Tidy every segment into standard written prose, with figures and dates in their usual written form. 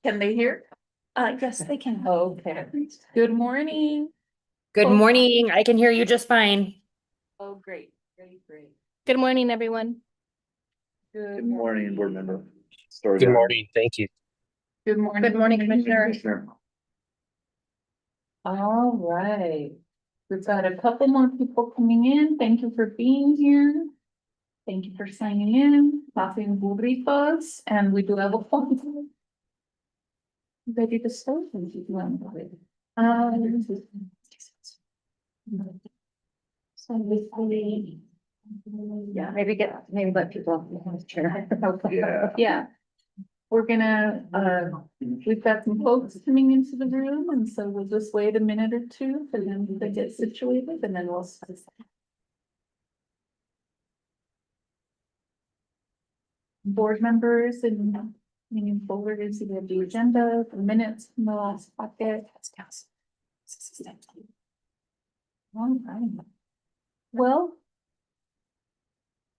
Can they hear? Yes, they can. Okay. Good morning. Good Oh. morning. I can hear you just fine. Oh, great. Great. Good morning, everyone. Good morning, board member. Good morning. Thank you. Good morning. Good morning, Commissioner. All right. We've got a couple more people coming in. Thank you for being here. Thank you for signing in, passing burritos, and we do have a phone. Ready to start? Yeah, Maybe let people. yeah. We're gonna, we've got some folks coming into the room, and so we'll just wait a minute or two for them to get situated, and then we'll start. Board members and meeting folders, you have the agenda, the minutes from the last packet. All right. Well,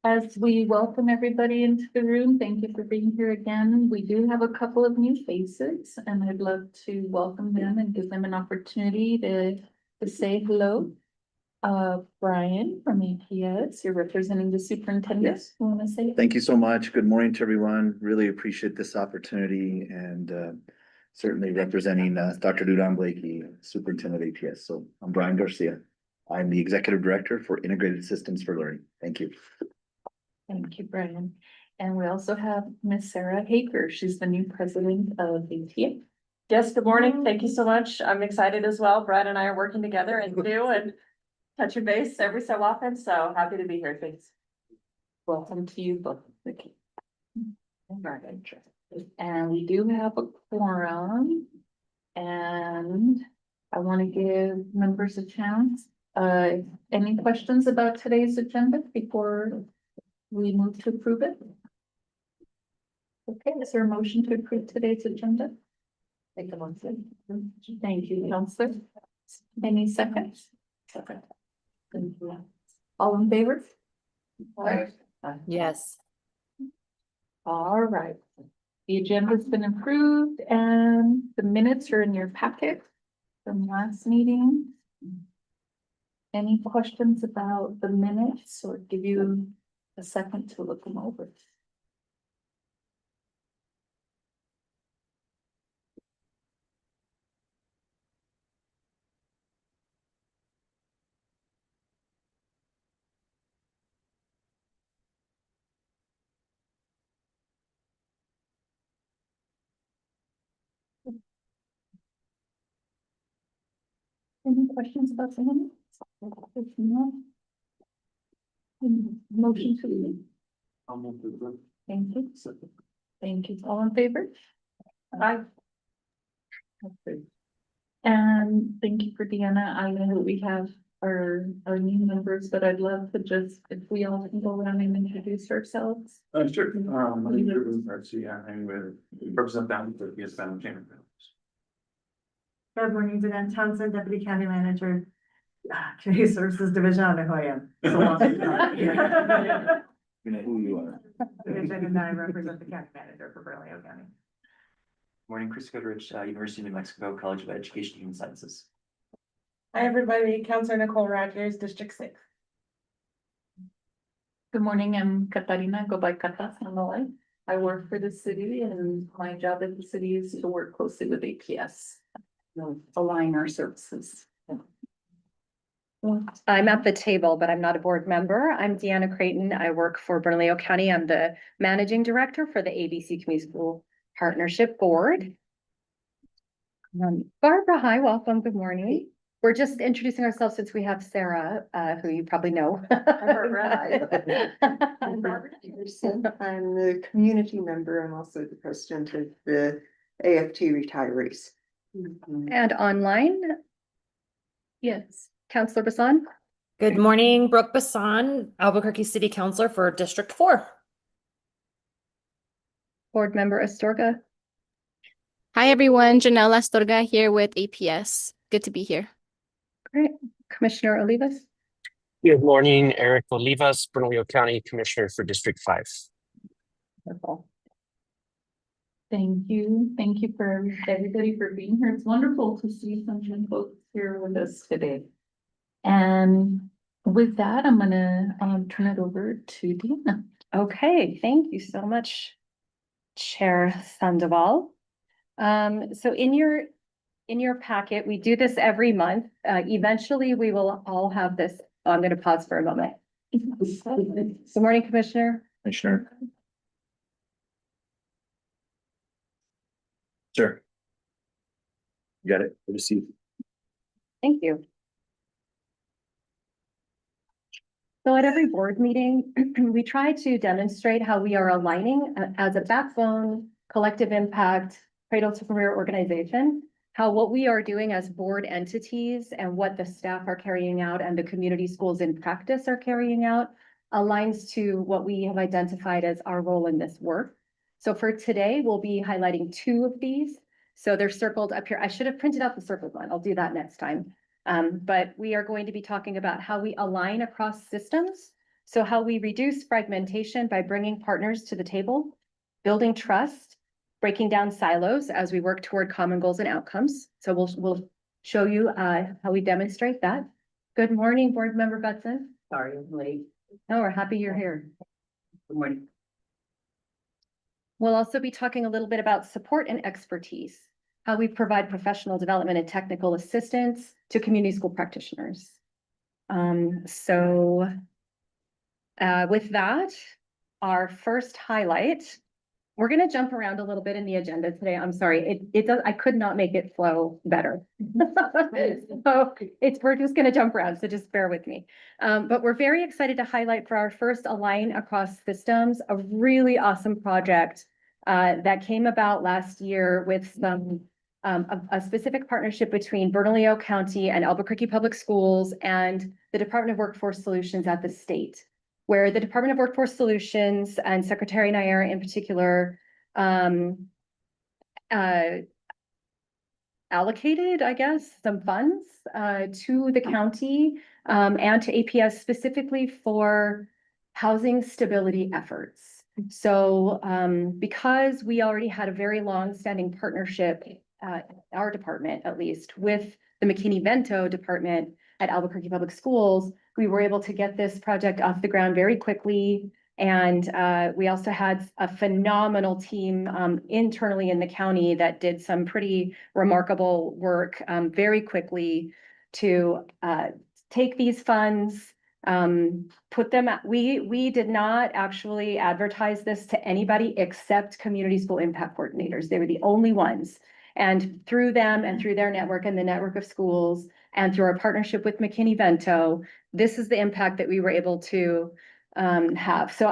as we welcome everybody into the room, thank you for being here again. We do have a couple of new faces, and I'd love to welcome them and give them an opportunity to say hello. Brian from APS, you're representing the superintendent. Yes. You want to say? Thank you so much. Good morning to everyone. Really appreciate this opportunity and certainly representing Dr. Dudon Blakey, Superintendent APS. So I'm Brian Garcia. I'm the Executive Director for Integrated Systems for Learning. Thank you. Thank you, Brian. And we also have Miss Sarah Hager. She's the new president of APA. Yes, good morning. Thank you so much. I'm excited as well. Brad and I are working together and touch your base every so often, so happy to be here. Thanks. Welcome to you both. Thank you. And we do have a quorum. And I want to give members a chance. Any questions about today's agenda before we move to approve it? Okay, is there a motion to approve today's agenda? Make a motion. Thank you, Counselor. Any seconds? Second. Thank you. All in favor? Yes. All right. The agenda's been approved and the minutes are in your packet from last meeting. Any questions about the minutes or give you a second to look them over? Any questions about the minutes? If not, motion to leave. I'll move to approve. Thank you. Thank you. All in favor? Aye. Okay. And thank you for Deanna. I know that we have our new members, but I'd love to just, if we all can go around and introduce ourselves. Sure. My name is Ruben Garcia. I'm with represent down for PS Family Chamber. Good morning, Dan Townsend, Deputy County Manager, Community Services Division. I don't know who I am. You know who you are. Division, and I represent the county manager for Bernalillo County. Morning, Chris Goodrich, University of New Mexico College of Education and Human Sciences. Hi, everybody. Counselor Nicole Rogers, District 6. Good morning, I'm Katarina, I go by Katas on the line. I work for the city and my job at the city is to work closely with APS. Align our services. I'm at the table, but I'm not a board member. I'm Deanna Creighton. I work for Bernalillo County. I'm the managing director for the ABC Community School Partnership Board. Barbara, hi, welcome. Good morning. We're just introducing ourselves since we have Sarah, who you probably know. I'm Barbara Anderson. I'm the community member. I'm also the president of the AFT retirees. And online, Yes. Councillor Bassan. Good morning, Brooke Bassan, Albuquerque City Councilor for District 4. Board member Astorga. Hi, everyone. Janelle Astorga here with APS. Good to be here. Great. Commissioner Olivas. Good morning, Eric Olivas, Bernalillo County Commissioner for District 5. Wonderful. Thank you. Thank you for everybody for being here. It's wonderful to see some young folks here with us today. And with that, I'm gonna turn it over to Deanna. Okay, thank you so much, Chair Sandoval. So in your packet, we do this every month. Eventually, we will all have this. Oh, I'm gonna pause for a moment. Good morning, Commissioner. Commissioner. Sure. You got it. Good to see you. Thank you. So at every board meeting, we try to demonstrate how we are aligning as a backbone, collective impact, cradle to career organization, how what we are doing as board entities and what the staff are carrying out and the community schools in practice are carrying out aligns to what we have identified as our role in this work. So for today, we'll be highlighting 2 of these. So they're circled up here. I should have printed out the circled one. I'll do that next time. But we are going to be talking about how we align across systems. So how we reduce fragmentation by bringing partners to the table, building trust, breaking down silos as we work toward common goals and outcomes. So we'll show you how we demonstrate that. Good morning, Board Member Butson. Sorry, I'm late. No, we're happy you're here. Good morning. We'll also be talking a little bit about support and expertise, how we provide professional development and technical assistance to community school practitioners. With that, our first highlight, we're gonna jump around a little bit in the agenda today. I'm sorry, I could not make it flow better. So we're just gonna jump around, so just bear with me. But we're very excited to highlight for our first Align Across Systems, a really awesome project that came about last year with some a specific partnership between Bernalillo County and Albuquerque Public Schools and the Department of Workforce Solutions at the state, where the Department of Workforce Solutions and Secretary Nair in particular allocated, I guess, some funds to the county and to APS specifically for housing stability efforts. So because we already had a very long-standing partnership, our department at least, with the McKinney-Vento department at Albuquerque Public Schools, we were able to get this project off the ground very quickly. And we also had a phenomenal team internally in the county that did some pretty remarkable work very quickly to take these funds, put them at, we did not actually advertise this to anybody except community school impact coordinators. They were the only ones. And through them and through their network and the network of schools and through our partnership with McKinney-Vento, this is the impact that we were able to have. So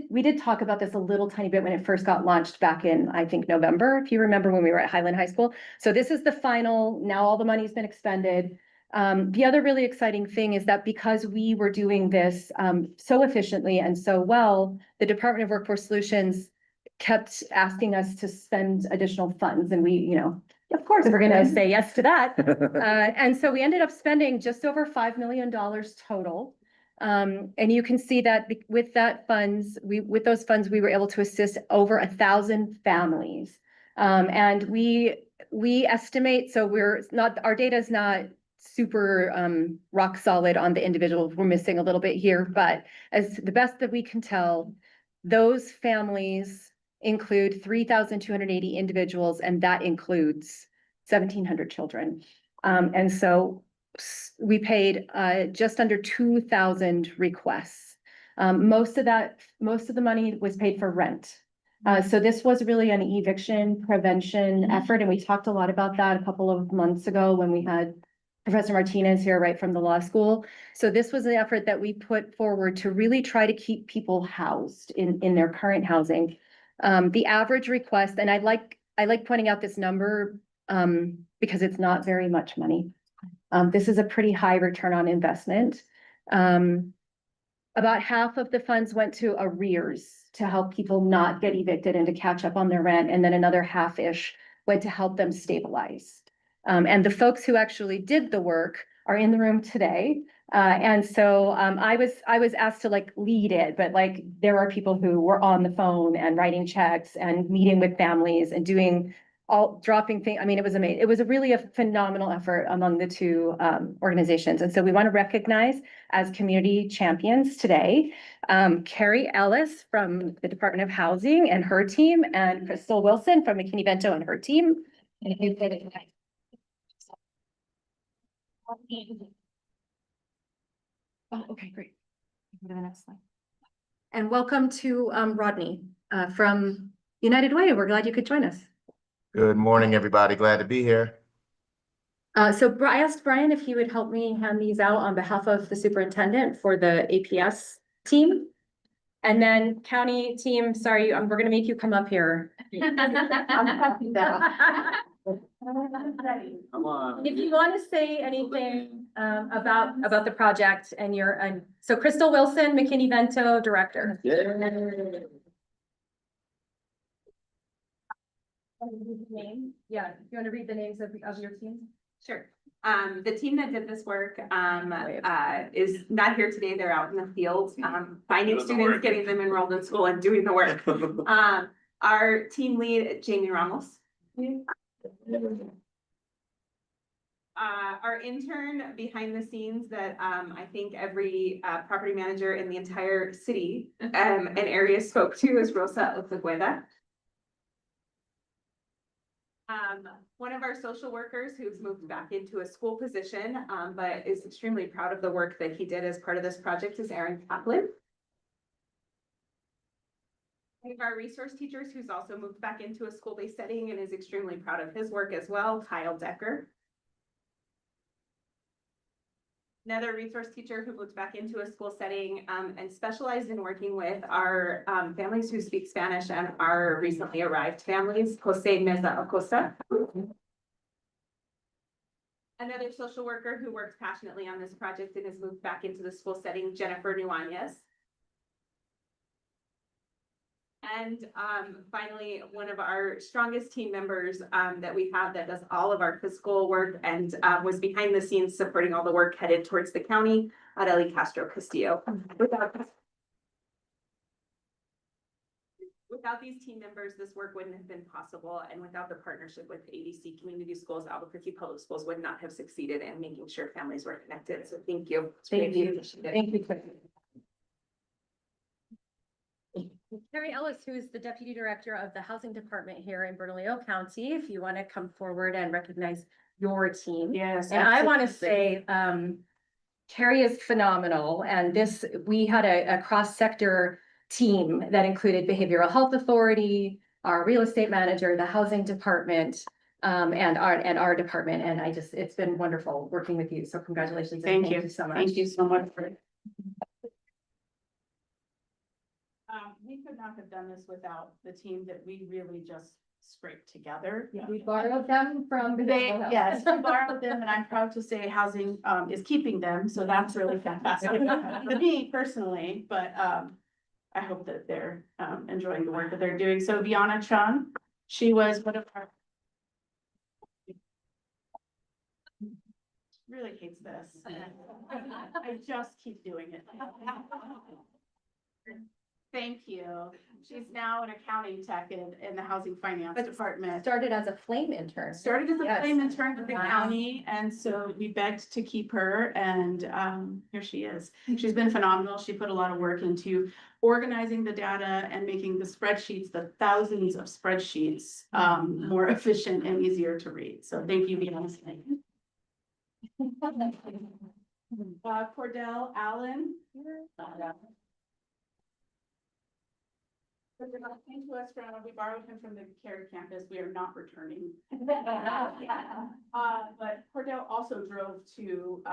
we did talk about this a little tiny bit when it first got launched back in, I think, November, if you remember when we were at Highland High School. So this is the final, now all the money's been expended. The other really exciting thing is that because we were doing this so efficiently and so well, the Department of Workforce Solutions kept asking us to spend additional funds, and we, you know, of course, we're gonna say yes to that. And so we ended up spending just over $5 million total. And you can see that with those funds, we were able to assist over 1,000 families. And we estimate, so our data is not super rock solid on the individuals. We're missing a little bit here, but as the best that we can tell, those families include 3,280 individuals, and that includes 1,700 children. And so we paid just under 2,000 requests. Most of the money was paid for rent. So this was really an eviction prevention effort, and we talked a lot about that a couple of months ago when we had Professor Martinez here, right from the law school. So this was an effort that we put forward to really try to keep people housed in their current housing. The average request, and I like pointing out this number because it's not very much money. This is a pretty high return on investment. About half of the funds went to arrears to help people not get evicted and to catch up on their rent. And then another half-ish went to help them stabilize. And the folks who actually did the work are in the room today. And so I was asked to like lead it, but like there are people who were on the phone and writing checks and meeting with families and doing dropping things. I mean, it was amazing. It was really a phenomenal effort among the two organizations. And so we want to recognize as community champions today, Carrie Ellis from the Department of Housing and her team, and Crystal Wilson from McKinney-Vento and her team. And if you could oh, okay, great. Go to the next slide. And welcome to Rodney from United Way. We're glad you could join us. Good morning, everybody. Glad to be here. So I asked Brian if he would help me hand these out on behalf of the superintendent for the APS team. And then county team, sorry, we're gonna make you come up here. Come on. If you want to say anything about the project and so Crystal Wilson, McKinney-Vento Director. Yeah, you want to read the names of your team? Sure. The team that did this work, is not here today. They're out in the field, finding Doing the students, work. getting them enrolled in school and doing the work. Our team lead, Jamie Ramos. Our intern behind the scenes that, I think every, property manager in the entire city, and area spoke to is Rosa Ozagueda. One of our social workers who's moved back into a school position, but is extremely proud of the work that he did as part of this project is Aaron Kaplan. One of our resource teachers who's also moved back into a school-based setting and is extremely proud of his work as well, Kyle Decker. Another resource teacher who moved back into a school setting and specialized in working with our families who speak Spanish and our recently arrived families, Jose Meza Acosta. Another social worker who works passionately on this project and has moved back into the school setting, Jennifer Nuanez. And finally, one of our strongest team members that we have that does all of our physical work and was behind the scenes supporting all the work headed towards the county, Arely Castro Castillo. Without these team members, this work wouldn't have been possible. And without the partnership with ADC Community Schools, Albuquerque Public Schools would not have succeeded in making sure families were connected. So thank you. Thank you. Thank you. Carrie Ellis, who is the Deputy Director of the Housing Department here in Bernalillo County, if you want to come forward and recognize your team. Yes. And I want to say, Carrie is phenomenal. And we had a cross-sector team that included Behavioral Health Authority, our real estate manager, the Housing Department, and our department. And it's been wonderful working with you. So congratulations. and Thank you so much. Thank you so much for it. We could not have done this without the team that we really just scraped together. We borrowed them from. Yes, we borrowed them and I'm proud to say housing is keeping them, so that's really fantastic. To me personally, but I hope that they're enjoying the work that they're doing. So Viana Chung, she was one of our. Really hates this. I just keep doing it. Thank you. She's now an accounting tech in the housing finance department. Started as a flame intern. Started as a Yes. flame intern with the Wow. county, and so we begged to keep her, and here she is. She's been phenomenal. She put a lot of work into organizing the data and making the spreadsheets, the thousands of spreadsheets, more efficient and easier to read. So thank you, Viana. Cordell Allen. Came to us we borrowed him from the CARE campus. We are not returning. But Cordell also drove to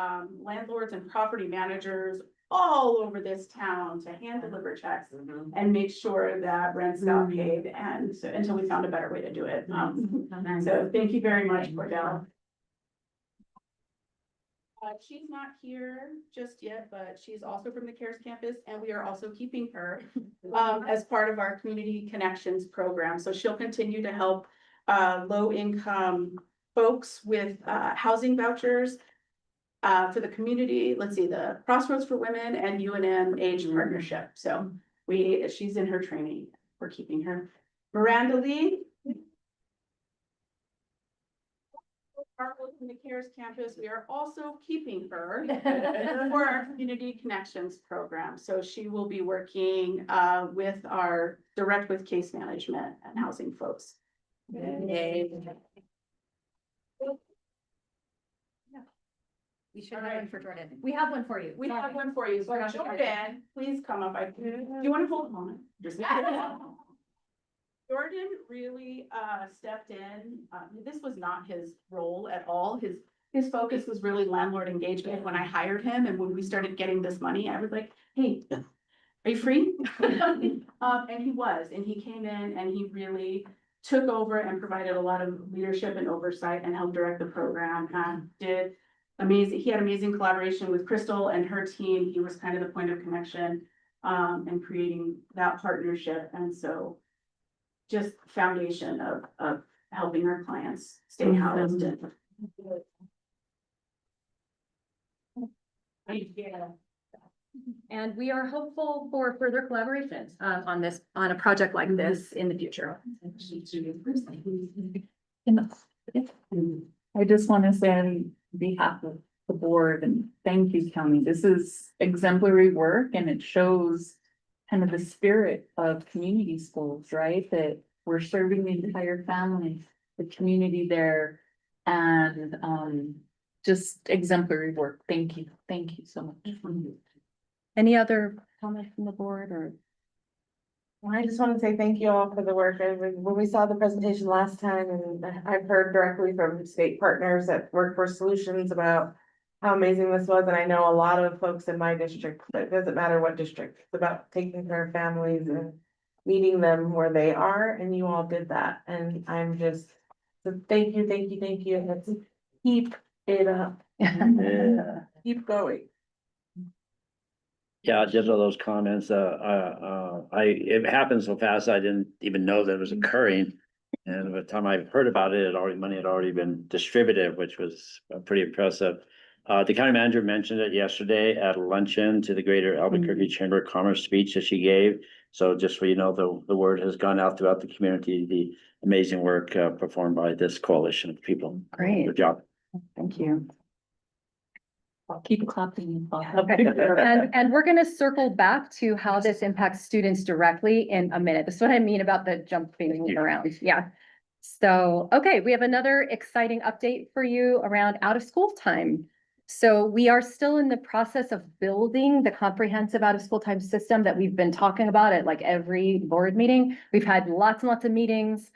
landlords and property managers all over this town to hand deliver checks and make sure that rents got paid, and so until we found a better way to do it. So thank you very much, Cordell. She's not here just yet, but she's also from the CARES campus, and we are also keeping her as part of our Community Connections program. So she'll continue to help low-income folks with housing vouchers. for the community, let's see, the Crossroads for Women and UNM Age Partnership. So she's in her training. We're keeping her. Miranda Lee. From the CARES campus, we are also keeping her for our Community Connections program. So she will be working with our direct with case management and housing folks. Yay. We should have one for Jordan. We have one for you. We have one for you. So Jordan, please come up. Do you want to hold on? Jordan really stepped in. This was not his role at all. His focus was really landlord engagement when I hired him, and when we started getting this money, I was like, hey, are you free? And he was, and he came in and he really took over and provided a lot of leadership and oversight and helped direct the program and did amazing. He had amazing collaboration with Crystal and her team. He was kind of the point of connection and creating that partnership. And so just foundation of helping our clients stay housed. And we are hopeful for further collaboration on a project like this in the future. I just want to say on behalf of the board and thank you, County. This is exemplary work and it shows kind of the spirit of community schools, right? That we're serving the entire family, the community there, and just exemplary work. Thank you. Thank you so much. Any other comments from the board or? I just want to say thank you all for the work. When we saw the presentation last time, and I've heard directly from state partners at Workforce Solutions about how amazing this was, and I know a lot of folks in my district, but it doesn't matter what district, it's about taking care of families and meeting them where they are, and you all did that, and I'm just, so thank you, and let's keep it up. Yeah. Keep going. Yeah, just all those comments, it happened so fast, I didn't even know that it was occurring. And by the time I heard about it, money had already been distributed, which was pretty impressive. The county manager mentioned it yesterday at a luncheon to the Greater Albuquerque Chamber of Commerce speech that she gave. So just so you know, the word has gone out throughout the community, the amazing work performed by this coalition of people. Great. Good job. Thank you. I'll keep clapping. Okay, and we're gonna circle back to how this impacts students directly in a minute. This is what I mean about the jumping around, yeah. So, okay, we have another exciting update for you around out of school time. So we are still in the process of building the comprehensive out of school time system that we've been talking about at like every board meeting. We've had lots and lots of meetings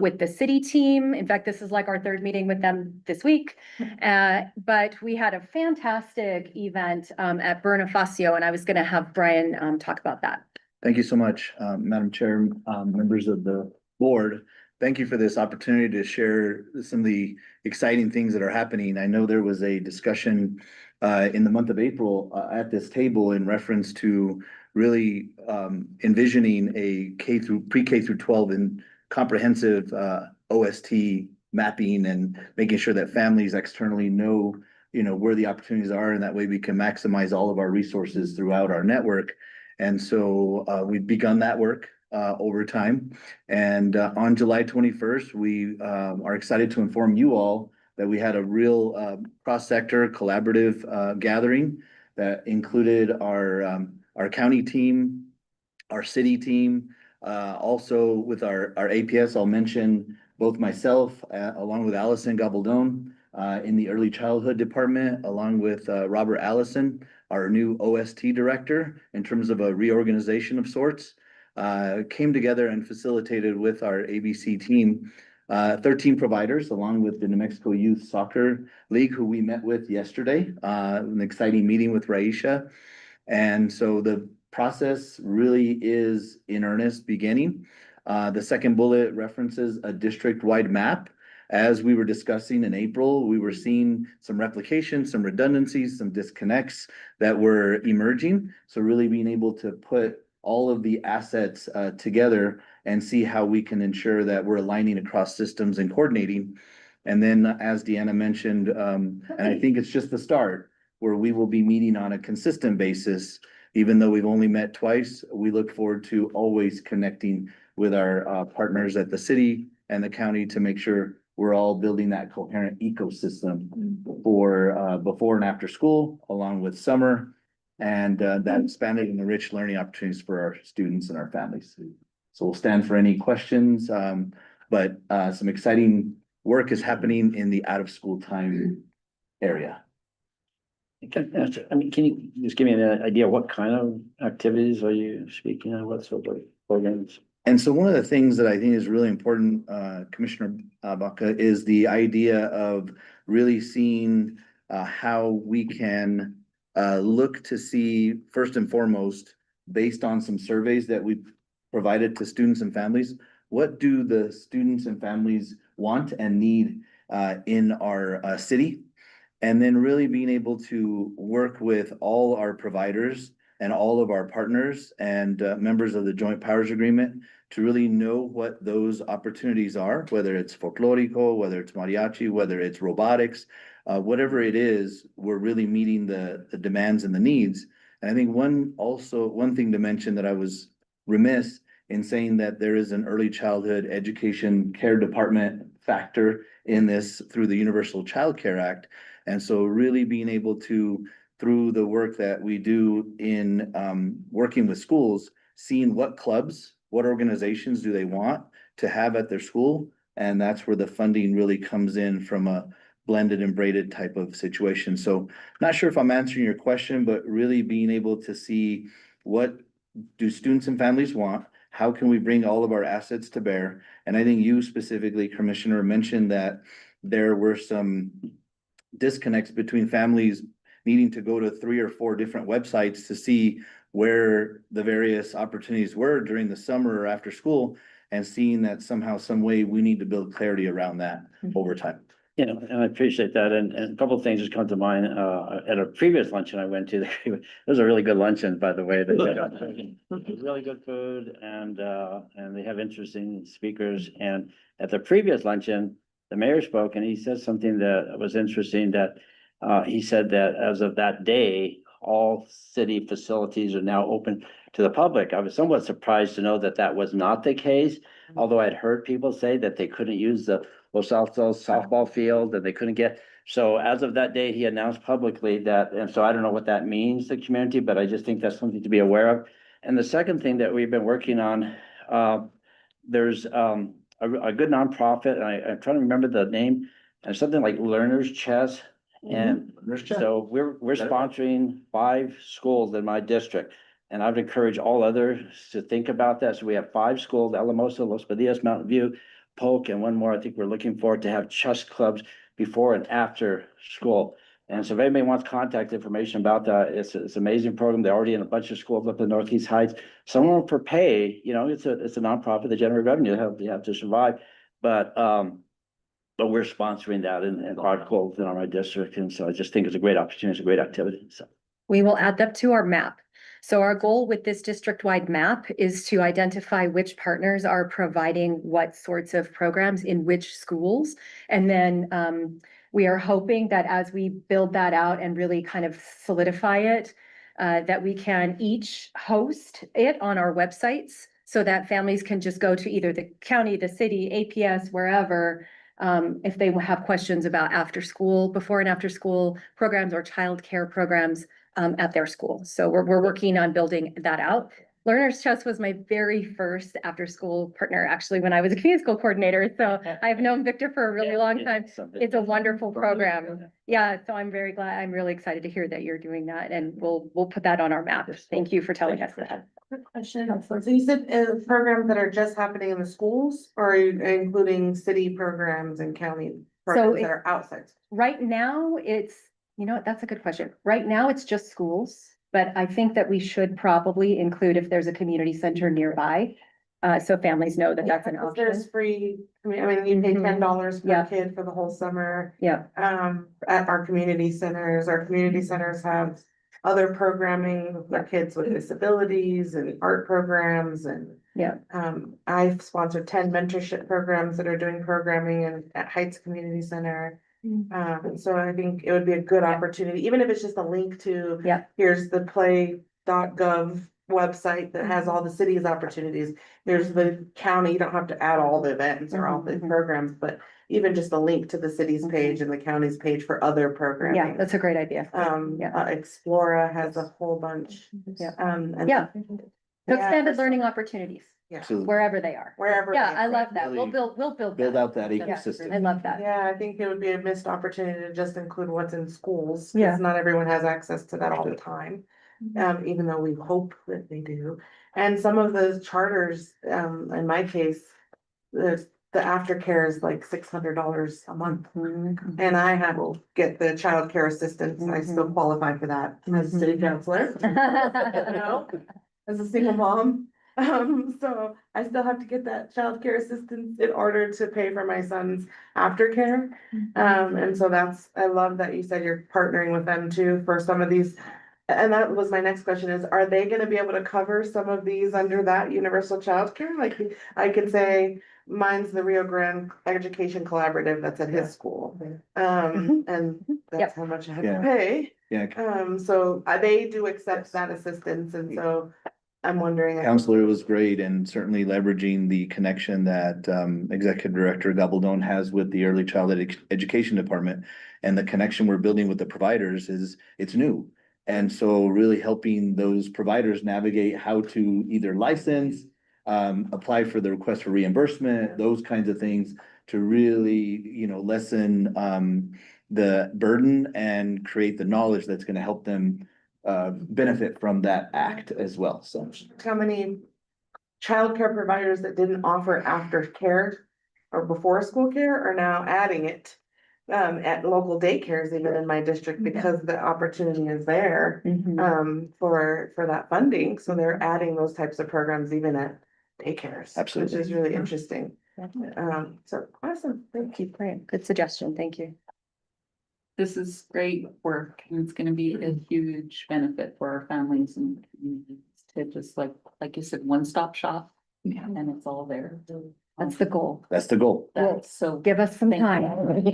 with the city team. In fact, this is like our third meeting with them this week. But we had a fantastic event at Bonifacio, and I was gonna have Brian talk about that. Thank you so much, Madam Chair, members of the board. Thank you for this opportunity to share some of the exciting things that are happening. I know there was a discussion in the month of April at this table in reference to really envisioning a pre-K through 12 and comprehensive OST mapping and making sure that families externally know, where the opportunities are, and that way we can maximize all of our resources throughout our network. And so we've begun that work over time. And on July 21st, we are excited to inform you all that we had a real cross-sector collaborative gathering that included our county team, our city team, also with our APS. I'll mention both myself along with Allison Gabaldon in the early childhood department, along with Robert Allison, our new OST director, in terms of a reorganization of sorts. Came together and facilitated with our ABC team, 13 providers, along with the New Mexico Youth Soccer League, who we met with yesterday, an exciting meeting with Raisha. And so the process really is in earnest beginning. The second bullet references a district-wide map. As we were discussing in April, we were seeing some replication, some redundancies, some disconnects that were emerging. So really being able to put all of the assets together and see how we can ensure that we're aligning across systems and coordinating. And then, as Deanna mentioned, and I think it's just the start, where we will be meeting on a consistent basis. Even though we've only met twice, we look forward to always connecting with our partners at the city and the county to make sure we're all building that coherent ecosystem for before and after school, along with summer. And that expanded and enriched learning opportunities for our students and our families. So we'll stand for any questions, but some exciting work is happening in the out of school time area. I mean, can you just give me an idea, what kind of activities are you speaking of, what sort of programs? And so one of the things that I think is really important, Commissioner Baca, is the idea of really seeing how we can look to see, first and foremost, based on some surveys that we provided to students and families, what do the students and families want and need in our city? And then really being able to work with all our providers and all of our partners and members of the Joint Powers Agreement to really know what those opportunities are, whether it's folklorico, whether it's mariachi, whether it's robotics, whatever it is, we're really meeting the demands and the needs. And I think one thing to mention that I was remiss in saying that there is an early childhood education care department factor in this through the Universal Child Care Act. And so really being able to, through the work that we do in working with schools, seeing what clubs, what organizations do they want to have at their school. And that's where the funding really comes in from a blended and braided type of situation. So not sure if I'm answering your question, but really being able to see what do students and families want? How can we bring all of our assets to bear? And I think you specifically, Commissioner, mentioned that there were some disconnects between families needing to go to 3 or 4 different websites to see where the various opportunities were during the summer or after school, and seeing that somehow, some way we need to build clarity around that over time. You know, and I appreciate that. And a couple of things just come to mind. At a previous luncheon I went to, it was a really good luncheon, by the way. They had really good food and they have interesting speakers. And at the previous luncheon, the mayor spoke and he said something that was interesting, that he said that as of that day, all city facilities are now open to the public. I was somewhat surprised to know that that was not the case, although I'd heard people say that they couldn't use the Los Altos softball field and they couldn't get. So as of that day, he announced publicly that, and so I don't know what that means to the community, but I just think that's something to be aware of. And the second thing that we've been working on, there's a good nonprofit, and I'm trying to remember the name, and something like Learners Chess. And so we're sponsoring 5 schools in my district. And I would encourage all others to think about that. So we have 5 schools: Alamosa, Los Padillas, Mountain View, Polk, and one more. I think we're looking forward to have chess clubs before and after school. And so if anybody wants contact information about that, it's an amazing program. They're already in a bunch of schools up in Northeast Heights. Some of them for pay, you know, it's a nonprofit, they generate revenue, they have to survive. But we're sponsoring that in articles in our district. And so I just think it's a great opportunity, it's a great activity. So We will add that to our map. So our goal with this district-wide map is to identify which partners are providing what sorts of programs in which schools. And then we are hoping that as we build that out and really kind of solidify it, that we can each host it on our websites so that families can just go to either the county, the city, APS, wherever, if they have questions about after school, before and after school programs or childcare programs at their school. So we're working on building that out. Learners Chess was my very first after-school partner, actually, when I was a community school coordinator. So I've known Victor for a really long time. It's a wonderful program. Yeah, so I'm very glad. I'm really excited to hear that you're doing that, and we'll put that on our map. Thank you for telling us that. Quick question. So you said programs that are just happening in the schools, or are you including city programs and county programs that are outside? Right now, it's, you know what, that's a good question. Right now, it's just schools, but I think that we should probably include if there's a community center nearby. So families know that that's an option. There's free, I mean, you pay $10 per kid for the whole summer. Yeah. At our community centers have other programming for kids with disabilities and art programs and Yeah. I've sponsored 10 mentorship programs that are doing programming at Heights Community Center. So I think it would be a good opportunity, even if it's just a link to. Yeah. Here's the play.gov website that has all the city's opportunities. There's the county, you don't have to add all the events or all the programs, but even just a link to the city's page and the county's page for other programming. Yeah, that's a great idea. Explora has a whole bunch. Yeah. And Yeah. Yeah, Expanded for learning opportunities, Yeah. Absolutely. wherever they are. Wherever. Yeah, they I are. love that. We'll Really build Build out that Yeah, ecosystem. I love that. Yeah, I think it would be a missed opportunity to just include what's in schools. Yeah. Because not everyone has access to that all the time. Even though we hope that they do. And some of the charters, in my case, the aftercare is like $600 a month. And I have to get the childcare assistance, and I still qualify for that as a city councilor. You know, as a single mom. So I still have to get that childcare assistance in order to pay for my son's aftercare. And so I love that you said you're partnering with them too for some of these. And that was my next question is, are they gonna be able to cover some of these under that universal childcare? Like, I could say, mine's the Rio Grande Education Collaborative that's at his school. And that's how much I have to Yeah. pay. Yeah, So they do accept that assistance, and so I'm wondering. Counselor was great and certainly leveraging the connection that Executive Director Gabaldon has with the Early Childhood Education Department. And the connection we're building with the providers it's new. And so really helping those providers navigate how to either license, apply for the request for reimbursement, those kinds of things to really, lessen the burden and create the knowledge that's gonna help them benefit from that act as well, so. How many childcare providers that didn't offer aftercare or before school care are now adding it at local daycares, even in my district, because the opportunity is there for that funding. So they're adding those types of programs even at daycares. Absolutely. Which is really interesting. So awesome. Thank you. Great. Good suggestion. Thank you. This is great work and it's gonna be a huge benefit for our families and communities to just like you said, one-stop shop. And it's all there. That's the goal. That's the goal. That's so. Give us some Thank time. Next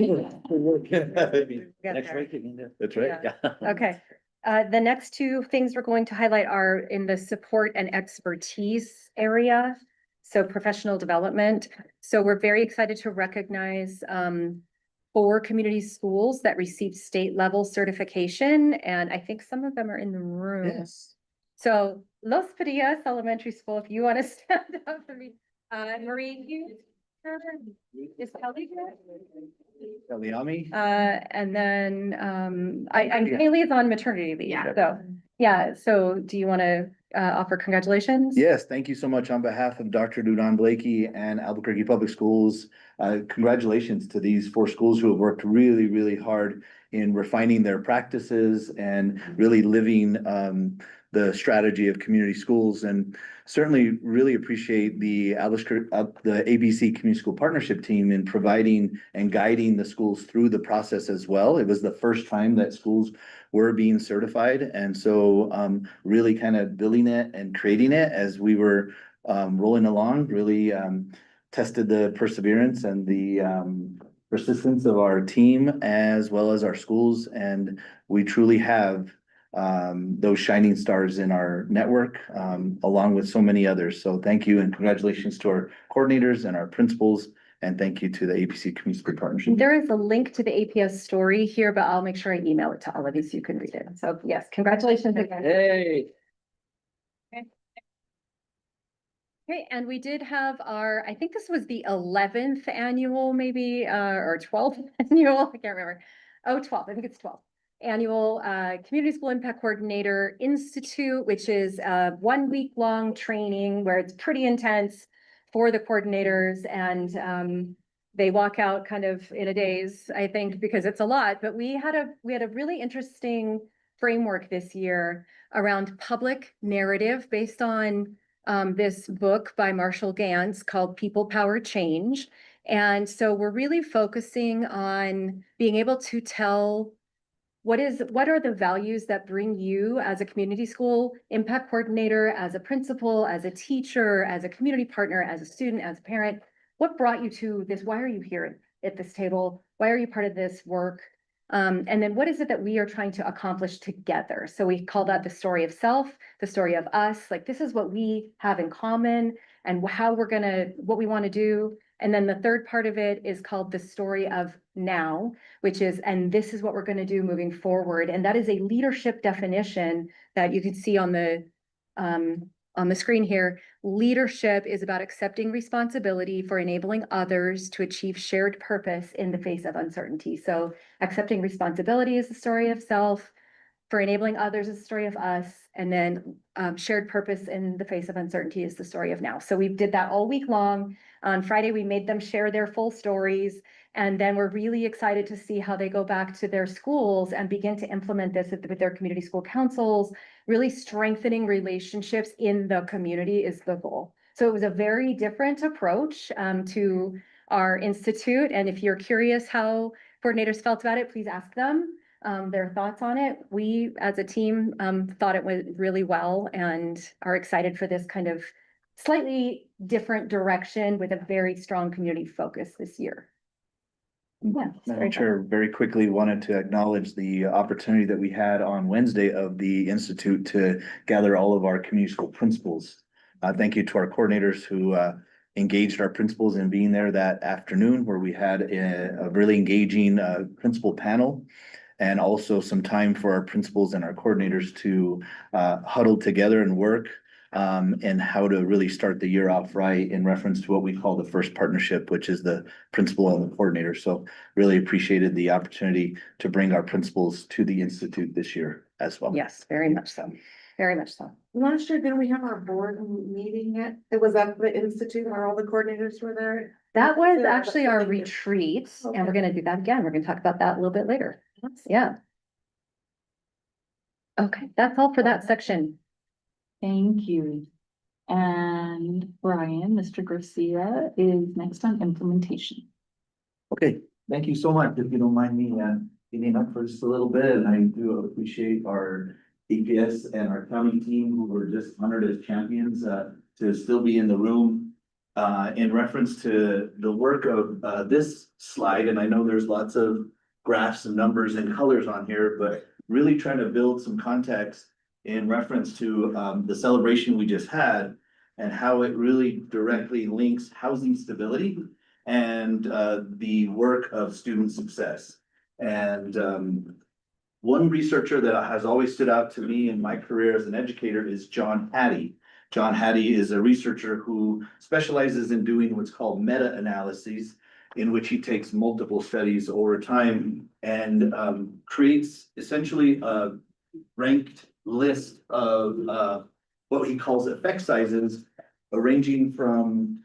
week, you can do. That's right. Yeah. Okay. The next two things we're going to highlight are in the support and expertise area. So professional development. So we're very excited to recognize 4 community schools that received state level certification. And I think some of them are in the room. Yes. So Los Padillas Elementary School, if you want to stand up for me. Marie, is Kelly here? Eliami? And then, Kaylee is on maternity leave, so do you want to, offer congratulations? Yes, thank you so much on behalf of Dr. Dudon Blakey and Albuquerque Public Schools. Congratulations to these 4 schools who have worked really, really hard in refining their practices and really living the strategy of community schools, and certainly really appreciate the ABC Community School Partnership Team in providing and guiding the schools through the process as well. It was the first time that schools were being certified, and so really kind of building it and creating it as we were rolling along, really tested the perseverance and the persistence of our team as well as our schools, and we truly have those shining stars in our network, along with so many others. So thank you and congratulations to our coordinators and our principals. And thank you to the APC Community School Partnership. There is a link to the APS story here, but I'll make sure I email it to all of you so you can read it. So yes, congratulations again. Hey. Okay, and we did have I think this was the 11th annual maybe, or 12th annual, I can't remember. Oh, 12, I think it's 12. Annual Community School Impact Coordinator Institute, which is a 1-week-long training where it's pretty intense for the coordinators, and they walk out kind of in a daze, I think, because it's a lot. But we had a really interesting framework this year around public narrative based on this book by Marshall Gantz called People Power Change. And so we're really focusing on being able to tell what are the values that bring you as a community school impact coordinator, as a principal, as a teacher, as a community partner, as a student, as a parent? What brought you to this? Why are you here at this table? Why are you part of this work? And then what is it that we are trying to accomplish together? So we call that the story of self, the story of us, like this is what we have in common and how what we want to do. And then the third part of it is called the story of now, which is, and this is what we're going to do moving forward. And that is a leadership definition that you can see on the screen here. Leadership is about accepting responsibility for enabling others to achieve shared purpose in the face of uncertainty. So accepting responsibility is the story of self, for enabling others is the story of us, and then shared purpose in the face of uncertainty is the story of now. So we did that all week long. On Friday, we made them share their full stories, and then we're really excited to see how they go back to their schools and begin to implement this with their community school councils. Really strengthening relationships in the community is the goal. So it was a very different approach to our institute. And if you're curious how coordinators felt about it, please ask them their thoughts on it. We, as a team, thought it went really well and are excited for this kind of slightly different direction with a very strong community focus this year. Yeah. Madam Chair, very quickly wanted to acknowledge the opportunity that we had on Wednesday of the Institute to gather all of our community school principals. Thank you to our coordinators who engaged our principals in being there that afternoon, where we had a really engaging principal panel. And also some time for our principals and our coordinators to huddle together and work and how to really start the year off right in reference to what we call the first partnership, which is the principal and the coordinator. So really appreciated the opportunity to bring our principals to the Institute this year as well. Yes, very much so. Very much so. Last year, didn't we have our board meeting yet? It was at the Institute where all the coordinators were there. That was Yeah, actually that's our what they did. retreat, and we're Okay. gonna do that again. We're gonna talk about that a little bit later. Yeah. Okay, that's all for that section. Thank you. And Brian, Mr. Garcia is next on implementation. Okay, thank you so much. If you don't mind me getting up for just a little bit, and I do appreciate our APS and our county team who were just honored as champions to still be in the room. In reference to the work of this slide, and I know there's lots of graphs and numbers and colors on here, but really trying to build some context in reference to the celebration we just had and how it really directly links housing stability and the work of student success. And one researcher that has always stood out to me in my career as an educator is John Hattie. John Hattie is a researcher who specializes in doing what's called meta-analyses, in which he takes multiple studies over time and creates essentially a ranked list of what he calls effect sizes, ranging from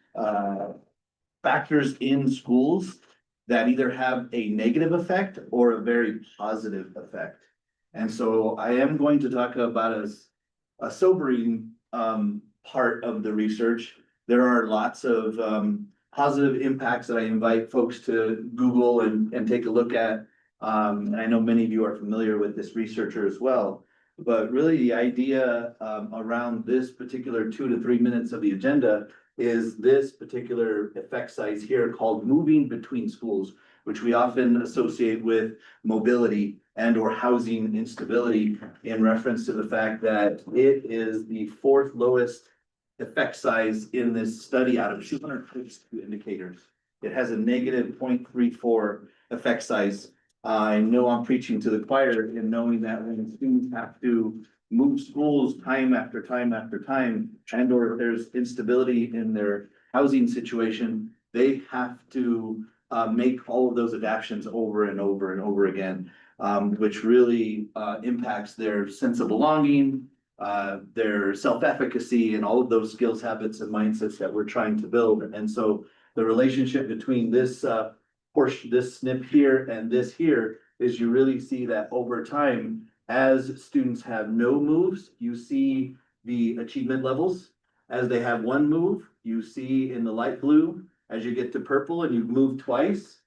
factors in schools that either have a negative effect or a very positive effect. And so I am going to talk about a sobering part of the research. There are lots of positive impacts that I invite folks to Google and take a look at. I know many of you are familiar with this researcher as well, but really the idea around this particular 2 to 3 minutes of the agenda is this particular effect size here called moving between schools, which we often associate with mobility and or housing instability in reference to the fact that it is the 4th lowest effect size in this study out of 252 indicators. It has a negative 0.34 effect size. I know I'm preaching to the choir in knowing that when students have to move schools time after time after time, and or if there's instability in their housing situation, they have to make all of those adaptations over and over and over again, which really impacts their sense of belonging, their self-efficacy, and all of those skills, habits, and mindsets that we're trying to build. And so the relationship between this portion, this snip here and this here, is you really see that over time, as students have no moves, you see the achievement levels. As they have one move, you see in the light blue, as you get to purple and you've moved twice,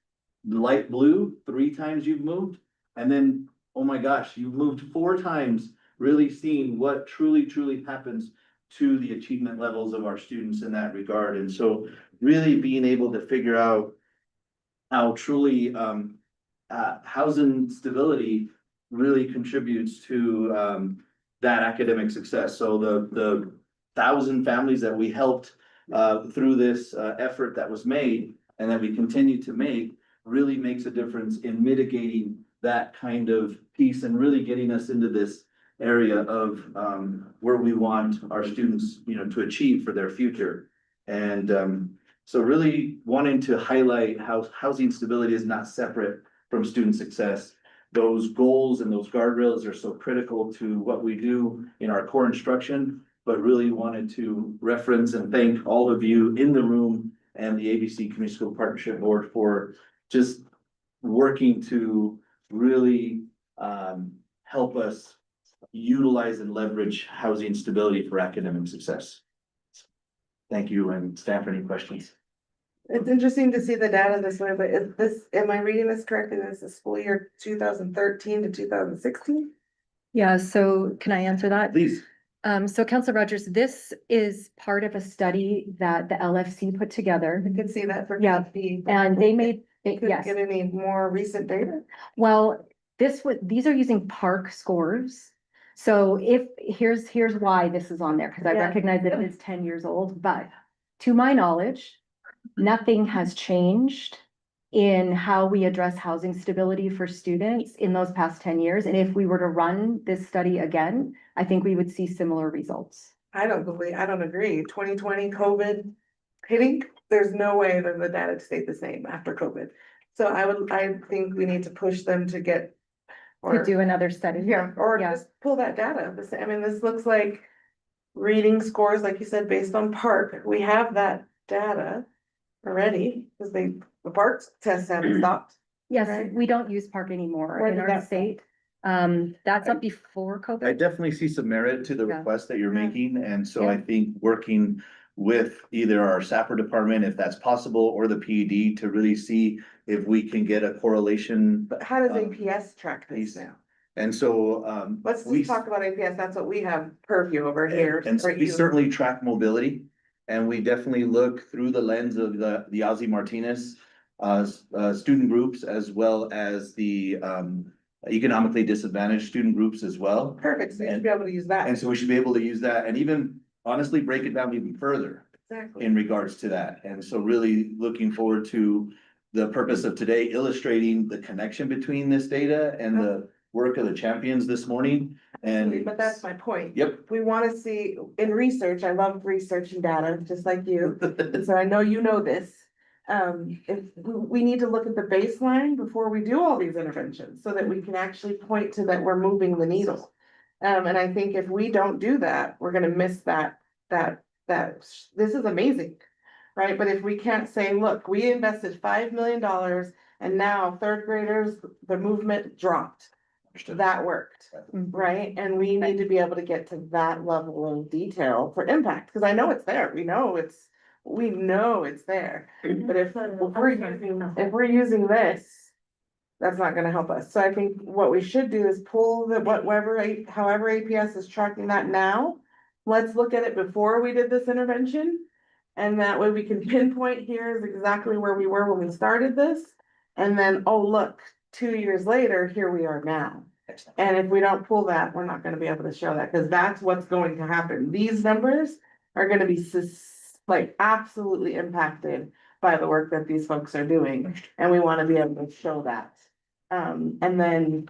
the light blue, 3 times you've moved. And then oh my gosh, you've moved 4 times, really seeing what truly happens to the achievement levels of our students in that regard. And so really being able to figure out how truly housing stability really contributes to that academic success. So the 1,000 families that we helped through this effort that was made and that we continue to make really makes a difference in mitigating that kind of piece and really getting us into this area of where we want our students, you know, to achieve for their future. And so really wanting to highlight how housing stability is not separate from student success. Those goals and those guardrails are so critical to what we do in our core instruction, but really wanted to reference and thank all of you in the room and the ABC Community School Partnership Board for just working to really help us utilize and leverage housing stability for academic success. Thank you, and staff, any questions? It's interesting to see the data this way, but is this, am I reading this correctly? This is school year 2013 to 2016? Yeah, so can I answer that? Please. So Councilor Rogers, this is part of a study that the LFC put together. I could see that for. Yeah, KP. and they made, Couldn't yes, get any more recent data? well, these are using PARC scores. So here's why this is on there, because I Yeah. recognize that it is 10 years old, but to my knowledge, nothing has changed in how we address housing stability for students in those past 10 years. And if we were to run this study again, I think we would see similar results. I don't agree. 2020 COVID hitting, there's no way that the data stayed the same after COVID. So I think we need to push them to get. To do another study. Yeah, or Yeah. just pull that data. I mean, this looks like reading scores, like you said, based on PARC. We have that data already, because the PARC tests haven't stopped. Yes, Right. we don't use PARC anymore Where in did our that come? state. That's up before I COVID. definitely see some merit to the Yeah. request that you're Yeah. making, and so Yeah. I think working with either our SAPR department, if that's possible, or the PED to really see if we can get a correlation. But how does Um, APS track this piece. now? And so, Let's we- just talk about APS. That's what we have purview over here. And so or we you. certainly track mobility, and we definitely look through the lens of the Ozzie Martinez student groups, as well as the economically disadvantaged student groups as well. Perfect, so you should be able to use that. And so we should be able to use that and even honestly break it down even further Exactly. in regards to that. And so really looking forward to the purpose of today, illustrating the connection between this data and the work of the champions this morning. And But that's my point. Yep. We wanna see, in research, I love research and data, just like you, and so I know you know this. If we need to look at the baseline before we do all these interventions, so that we can actually point to that we're moving the needle. And I think if we don't do that, we're gonna miss that, this is amazing. Right, but if we can't say, look, we invested $5 million and now third graders, the movement dropped. That worked, right? And we need to be able to get to that level of detail for impact, because I know it's there, we know it's there. But if we're using this, that's not gonna help us. So I think what we should do is pull however APS is tracking that now. Let's look at it before we did this intervention. And that way we can pinpoint here is exactly where we were when we started this. And then, oh, look, 2 years later, here we are now. And if we don't pull that, we're not gonna be able to show that, because that's what's going to happen. These numbers are gonna be absolutely impacted by the work that these folks are doing. And we wanna be able to show that. And then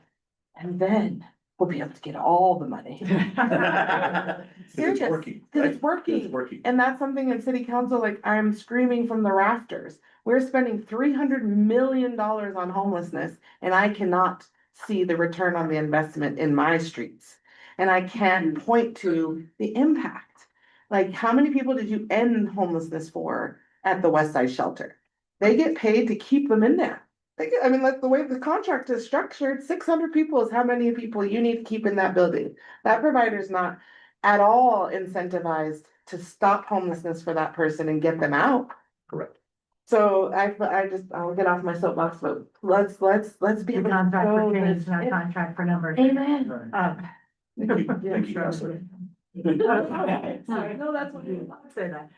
we'll be able to get all the money. It's Serious, working. because right? it's working. It's working. And that's something in city council, like I'm screaming from the rafters. We're spending $300 million on homelessness and I cannot see the return on the investment in my streets. And I can't point to the impact. Like, how many people did you end homelessness for at the West Side Shelter? They get paid to keep them in there. Like the way the contract is structured, 600 people is how many people you need to keep in that building. That provider is not at all incentivized to stop homelessness for that person and get them out. Correct. So I'll get off my soapbox, but let's be. The contract so for change, this- not contract for numbers. Amen. Thank you, Counselor. Sorry, no, that's what you say that.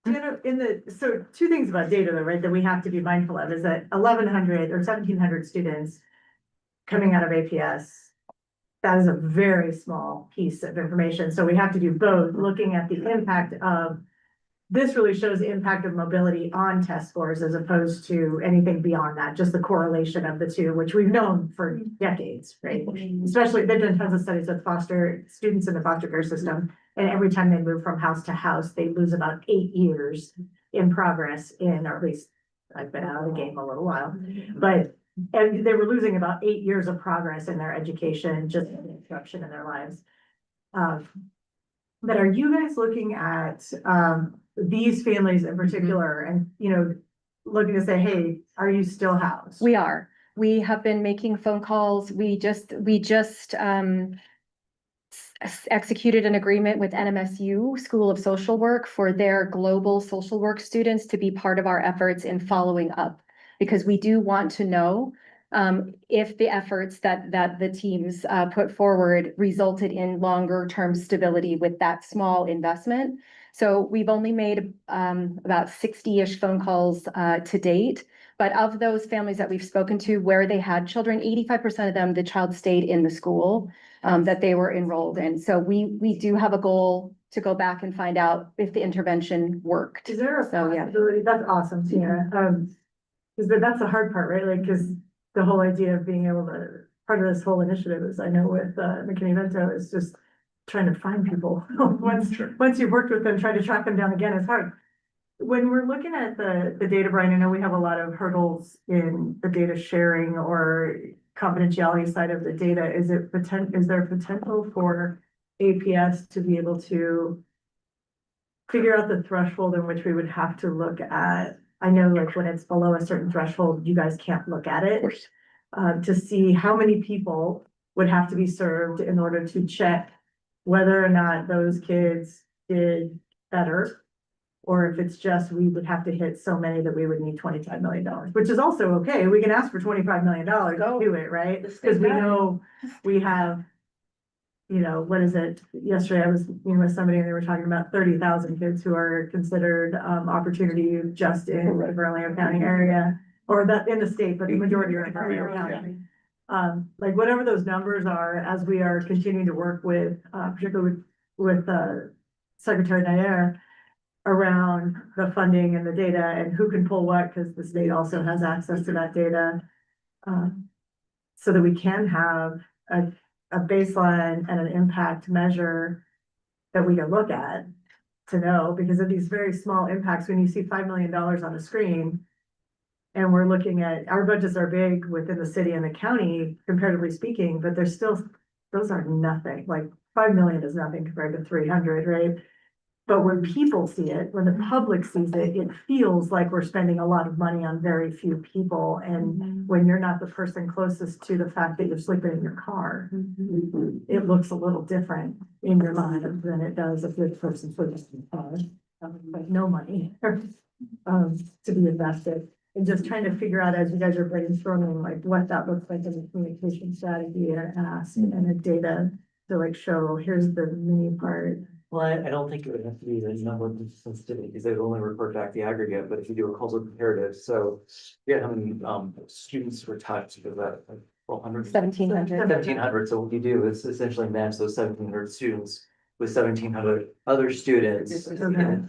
You know, so two things about data though, right, that we have to be mindful of is that 1,100 or 1,700 students coming out of APS. That is a very small piece of information. So we have to do both, looking at the impact of. This really shows the impact of mobility on test scores as opposed to anything beyond that, just the correlation of the two, which we've known for decades, right? Especially, they've done tons of studies with foster students in the foster care system. And every time they move from house to house, they lose about 8 years in progress or at least I've been out of the game a little while. And they were losing about 8 years of progress in their education, just the disruption in their lives. But are you guys looking at, these families in particular and, looking to say, hey, are you still housed? We are. We have been making phone calls. We just executed an agreement with NMSU School of Social Work for their global social work students to be part of our efforts in following up. Because we do want to know if the efforts that the teams put forward resulted in longer term stability with that small investment. So we've only made about 60-ish phone calls to date. But of those families that we've spoken to where they had children, 85% of them, the child stayed in the school that they were enrolled in. So we do have a goal to go back and find out if the intervention worked. Is there a So, yeah. possibility? That's awesome, Tina. Because that's the hard part, right? Like, because the whole idea of being able to, part of this whole initiative is, I know with McKinney-Vento is just trying to find people. Once you've worked with them, trying to track them down again is hard. When we're looking at the data, Brian, I know we have a lot of hurdles in the data sharing or confidentiality side of the data. Is there potential for APS to be able to figure out the threshold in which we would have to look at? I know like when it's below a certain threshold, you guys can't look at it. To see how many people would have to be served in order to check whether or not those kids did better. Or if it's just, we would have to hit so many that we would need $25 million, which is also okay. We can ask for $25 million to do it, right? Because we know we have, what is it? Yesterday I was meeting with somebody and they were talking about 30,000 kids who are considered opportunity just in the Bernalillo County area, or that in the state, but the majority are in Bernalillo County. Like whatever those numbers are, as we are continuing to work with, particularly with Secretary Nair, around the funding and the data and who can pull what, because the state also has access to that data. So that we can have a baseline and an impact measure that we can look at to know, because of these very small impacts, when you see $5 million on the screen, and we're looking at, our budgets are big within the city and the county, comparatively speaking, but there's still, those are nothing, like 5 million is nothing compared to 300, right? But when people see it, when the public sees it, it feels like we're spending a lot of money on very few people. And when you're not the person closest to the fact that you're sleeping in your car, it looks a little different in your mind than it does if you're the person sleeping in the car. Like no money to be invested. And just trying to figure out, as you guys are brainstorming, like what that looks like in a communication strategy and ask and a data to like show, here's the mini part. Well, I don't think it would have to be the number of sensitivity, because they would only report back the aggregate, but if you do a causal comparative, so. Yeah, how many students were touched, because that like 1,200? 1,700. 1,700, so what you do is essentially match those 1,700 students with 1,700 other students. And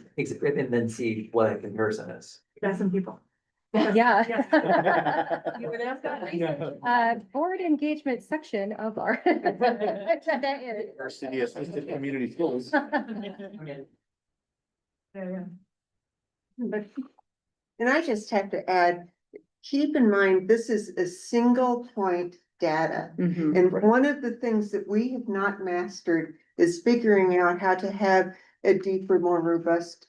then see what a comparison is. Got some people. Yeah. You would ask that. Board engagement section of our. Our city assisted community schools. And I just have to add, keep in mind, this is a single point data. And one of the things that we have not mastered is figuring out how to have a deeper, more robust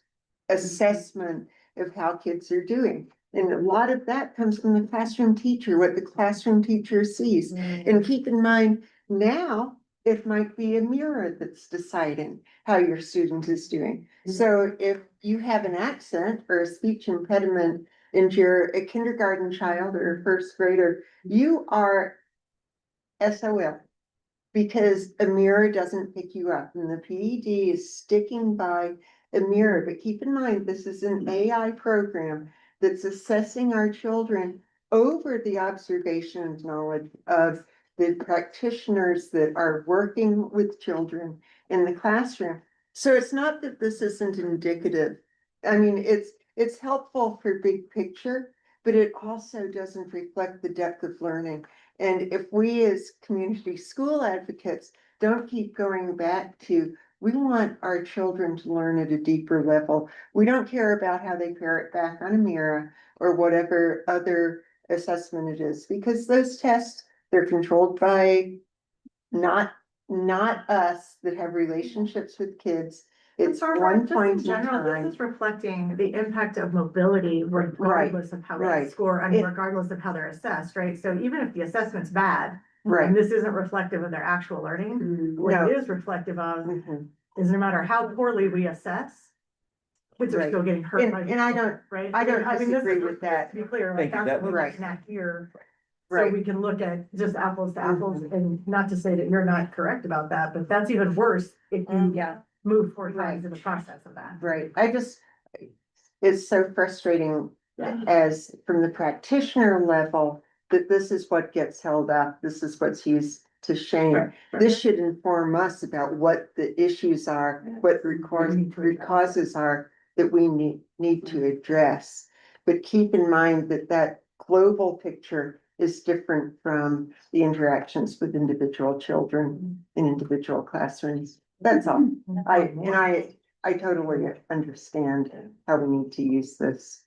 assessment of how kids are doing. And a lot of that comes from the classroom teacher, what the classroom teacher sees. And keep in mind, now it might be a mirror that's deciding how your student is doing. So if you have an accent or a speech impediment and you're a kindergarten child or a first grader, you are SOL. Because a mirror doesn't pick you up and the PED is sticking by a mirror. But keep in mind, this is an AI program that's assessing our children over the observation and knowledge of the practitioners that are working with children in the classroom. So it's not that this isn't indicative. I mean, it's helpful for big picture, but it also doesn't reflect the depth of learning. And if we as community school advocates don't keep going back to, we want our children to learn at a deeper level. We don't care about how they parrot back on a mirror or whatever other assessment it is, because those tests, they're controlled by not us that have relationships with kids. It's one point in time. This is reflecting the impact of mobility regardless of how they score, I mean, regardless of how they're assessed, right? So even if the assessment's bad, and this isn't reflective of their actual learning, what it is reflective of is no matter how poorly we assess, kids are still getting hurt. And I don't, right? I don't I mean, this disagree is, with that. to be clear, Thank like you. that's what we're Right. looking at here. So Right. we can look at just apples to apples, and not to say that you're not correct about that, but that's even worse if you move 4 times in the process of that. Right, it's so frustrating Yeah. as from the practitioner level, that this is what gets held up, this is what's used to shame. This should inform us about what the issues are, what root causes are that we need to address. But keep in mind that that global picture is different from the interactions with individual children in individual classrooms. That's all. I totally understand how we need to use this.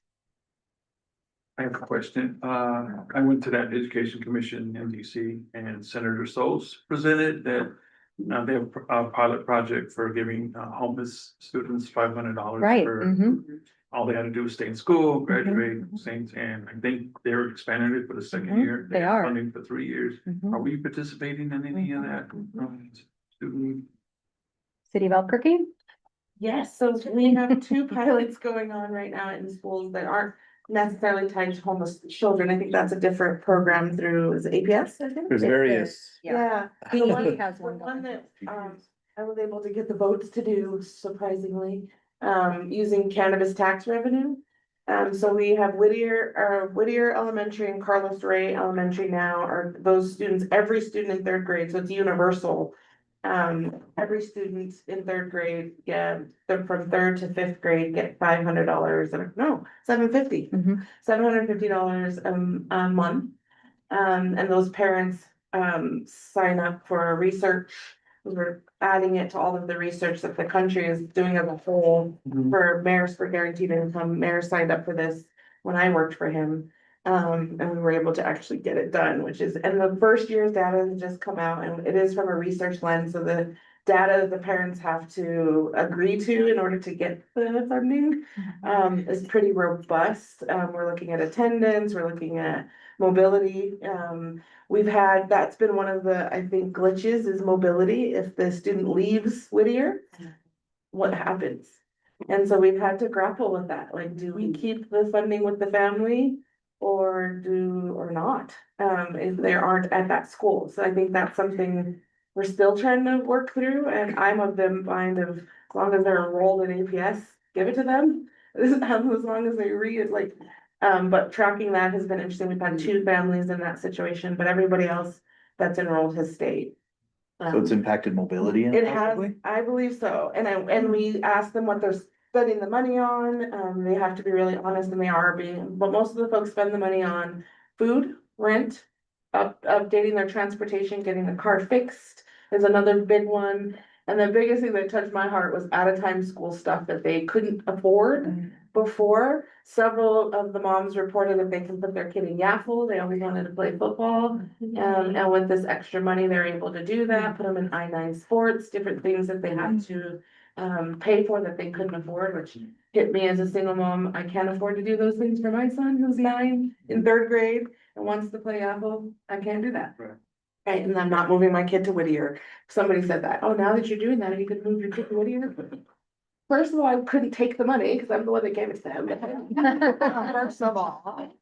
I have a question. I went to that Education Commission in DC and Senator Souls presented that they have a pilot project for giving homeless students $500. Right, for all they had to do was stay in school, graduate, things, and I think they're expanding it for the second year. They have are. Funding for 3 years. Are we participating in any of that? Student? City of Albuquerque? Yes, so we have 2 pilots going on right now in schools that aren't necessarily tied to homeless children. I think that's a different program through, is it APS, I think? There's various. Yeah. The The one one, has the one one going. that, I was able to get the votes to do surprisingly, using cannabis tax revenue. So we have Whittier Elementary and Carlos Ray Elementary now are those students, every student in 3rd grade, so it's universal. Every student in 3rd grade get, they're from 3rd to 5th grade get $500, or no, $750. $750 a month. And those parents sign up for research. We're adding it to all of the research that the country is doing as a whole for Mayors for Guaranteed Income. Mayor signed up for this when I worked for him. And we were able to actually get it done, which is, and the first year's data has just come out, and it is from a research lens, so the data the parents have to agree to in order to get the funding is pretty robust. We're looking at attendance, we're looking at mobility. That's been one of the, I think, glitches is mobility. If the student leaves Whittier, what happens? And so we've had to grapple with that. Like, do we keep the funding with the family or not? If they aren't at that school. So I think that's something we're still trying to work through, and I'm of the mind of, as long as they're enrolled in APS, give it to them. As long as they read, like, but tracking that has been interesting. We've had 2 families in that situation, but everybody else that's enrolled has stayed. So it's impacted mobility? It has, I believe so, and we asked them what they're spending the money on, they have to be really honest, and they are being, but most of the folks spend the money on food, rent, updating their transportation, getting the car fixed is another big one. And the biggest thing that touched my heart was out-of-time school stuff that they couldn't afford before. Several of the moms reported that they can put their kid in Yaffle, they always wanted to play football. And with this extra money, they're able to do that, put them in I-9 sports, different things that they had to pay for that they couldn't afford, which hit me as a single mom. I can't afford to do those things for my son who's 9 in 3rd grade and wants to play Apple. I can't do that. Right, and I'm not moving my kid to Whittier. Somebody said that, oh, now that you're doing that, you could move your kid to Whittier. First of all, I couldn't take the money because I'm the one that gave it to them. First of all.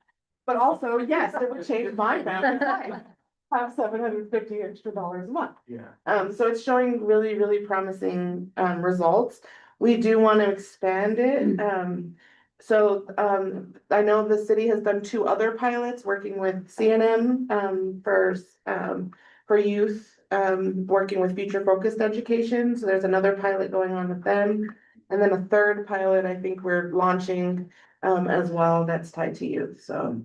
But also, yes, it would change my family's life. Have $750 extra a month. Yeah. So it's showing really, really promising results. We do want to expand it. I know the city has done 2 other pilots working with CNM for youth, working with future focused education. So there's another pilot going on with them. And then a third pilot, I think we're launching as well, that's tied to youth. So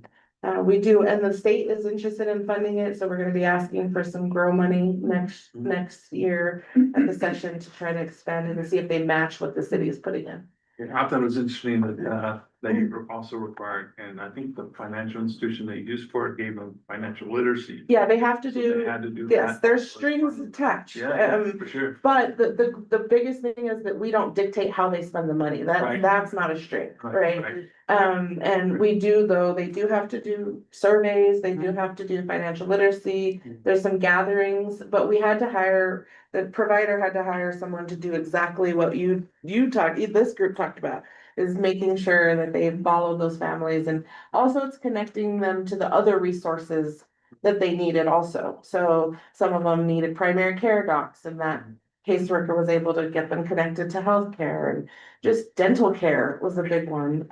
we do, and the state is interested in funding it, so we're gonna be asking for some grow money next year at the session to try to expand it and see if they match what the city is putting in. Yeah, I thought it was interesting that you were also required, and I think the financial institution they used for it gave them financial literacy. Yeah, they have to So do, they had to do yes, that. there's strings attached. Yeah, for sure. But the biggest thing is that we don't dictate how they spend the money. Right. That's not a string, right? Right. And we do though, they do have to do surveys, they do have to do financial literacy. There's some gatherings, but we had to hire, the provider had to hire someone to do exactly what this group talked about. Is making sure that they follow those families, and also it's connecting them to the other resources that they needed also. So some of them needed primary care docs, and that caseworker was able to get them connected to healthcare, and just dental care was a big one,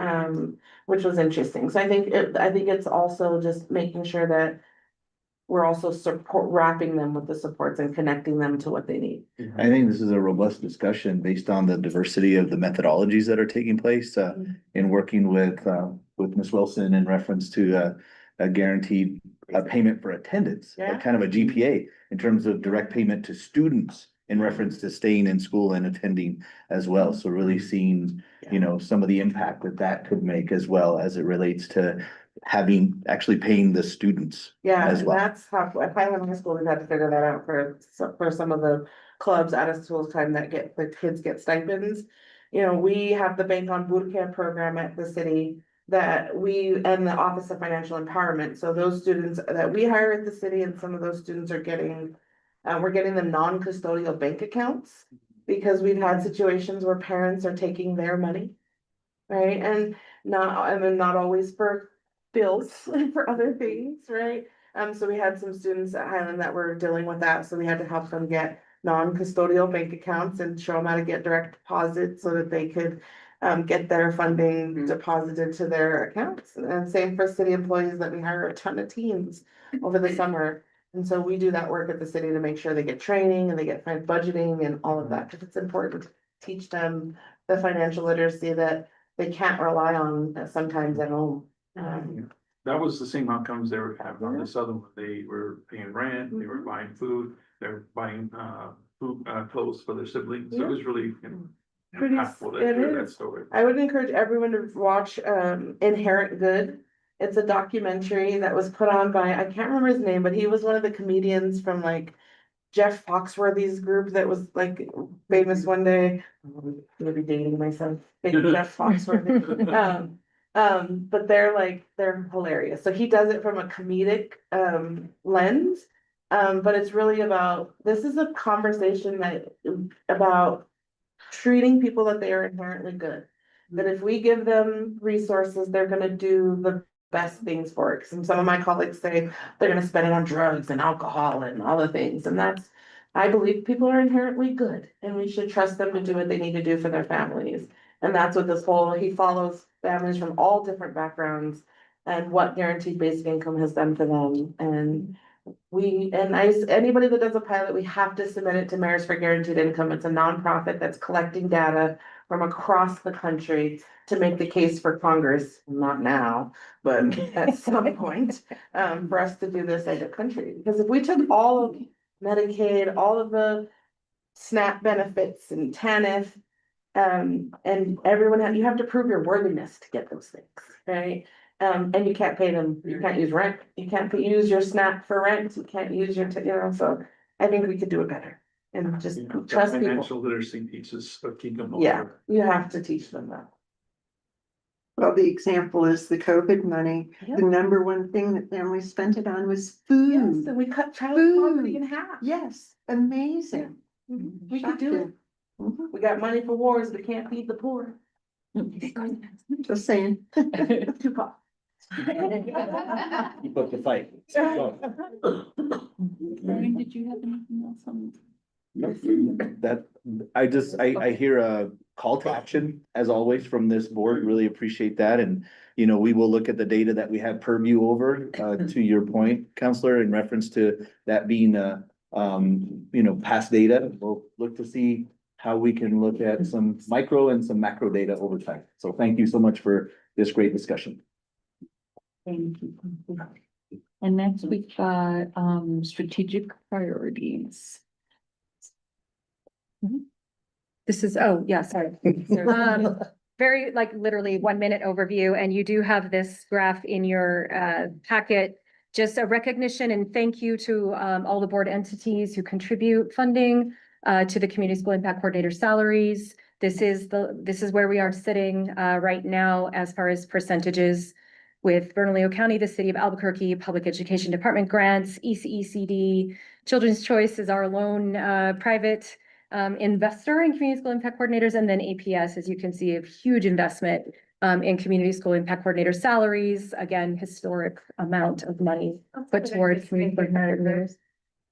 which was interesting. So I think it's also just making sure that we're also wrapping them with the supports and connecting them to what they need. I think this is a robust discussion based on the diversity of the methodologies that are taking place, in working with Ms. Wilson in reference to, a guaranteed, payment for attendance, Yeah. kind of a GPA in terms of direct payment to students in reference to staying in school and attending as well. So really seeing, some of the impact that could make as well as it relates to actually paying the students. Yeah, as and well. that's tough. At Highland High School, we've had to figure that out for some of the clubs out of school time that the kids get stipends. We have the Bank on Boot Camp program at the city and the Office of Financial Empowerment. So those students that we hire at the city, and some of those students are getting, we're getting them non-custodial bank accounts. Because we've had situations where parents are taking their money. Right, and not always for bills, for other things, right? So we had some students at Highland that were dealing with that, so we had to help them get non-custodial bank accounts and show them how to get direct deposits so that they could get their funding deposited to their accounts. And same for city employees that we hire a ton of teams over the summer. And so we do that work at the city to make sure they get training and they get budgeting and all of that, because it's important to teach them the financial literacy that they can't rely on sometimes at home. That was the same outcomes they were having on this other one. They were paying rent, they were buying food, they were buying food, clothes for their siblings. So it was really Pretty- impactful to it hear that is. story. I would encourage everyone to watch Inherent Good. It's a documentary that was put on by, I can't remember his name, but he was one of the comedians from like Jeff Foxworthy's group that was like famous one day. Maybe dating myself, big Jeff Foxworthy. But they're hilarious. So he does it from a comedic lens. But it's really this is a conversation about treating people that they are inherently good. That if we give them resources, they're gonna do the best things for it. Some of my colleagues say they're gonna spend it on drugs and alcohol and all the things, and I believe people are inherently good, and we should trust them to do what they need to do for their families. And that's what he follows families from all different backgrounds and what guaranteed basic income has done for them. And anybody that does a pilot, we have to submit it to Mayors for Guaranteed Income. It's a nonprofit that's collecting data from across the country to make the case for Congress, not now, but at some point, for us to do this as a country. Because if we took all of Medicaid, all of the SNAP benefits and TANF, and everyone you have to prove your worthiness to get those things, right? And you can't pay them, you can't use rent, you can't use your SNAP for rent, you can't use your, so I think we could do it better and just trust people. Financial literacy pieces of keep them. Yeah, you have to teach them that. Well, the example is the COVID money. Yeah. The number one thing that families spent it on was Yes, food. and we cut child Food. poverty in half. Yes, amazing. We could do it. We got money for wars, but can't feed the poor. Just saying. Tupac. Keep up the fight. Brian, did you have anything else on? That, I hear a call to action, as always, from this board, really appreciate that, and, you know, we will look at the data that we have purview over, to your point, Counselor, in reference to that being, you know, past data, we'll look to see how we can look at some micro and some macro data over time, so thank you so much for this great discussion. Thank you. And next we've got, strategic priorities. This is, oh, yeah, sorry. Very like literally 1 minute overview, and you do have this graph in your packet. Just a recognition and thank you to all the board entities who contribute funding to the Community School Impact Coordinator salaries. This is where we are sitting right now as far as percentages with Bernalillo County, the City of Albuquerque, Public Education Department grants, ECECD, Children's Choice is our lone private investor in community school impact coordinators, and then APS, as you can see, a huge investment in community school impact coordinator salaries. Again, historic amount of money put towards community school impact coordinators.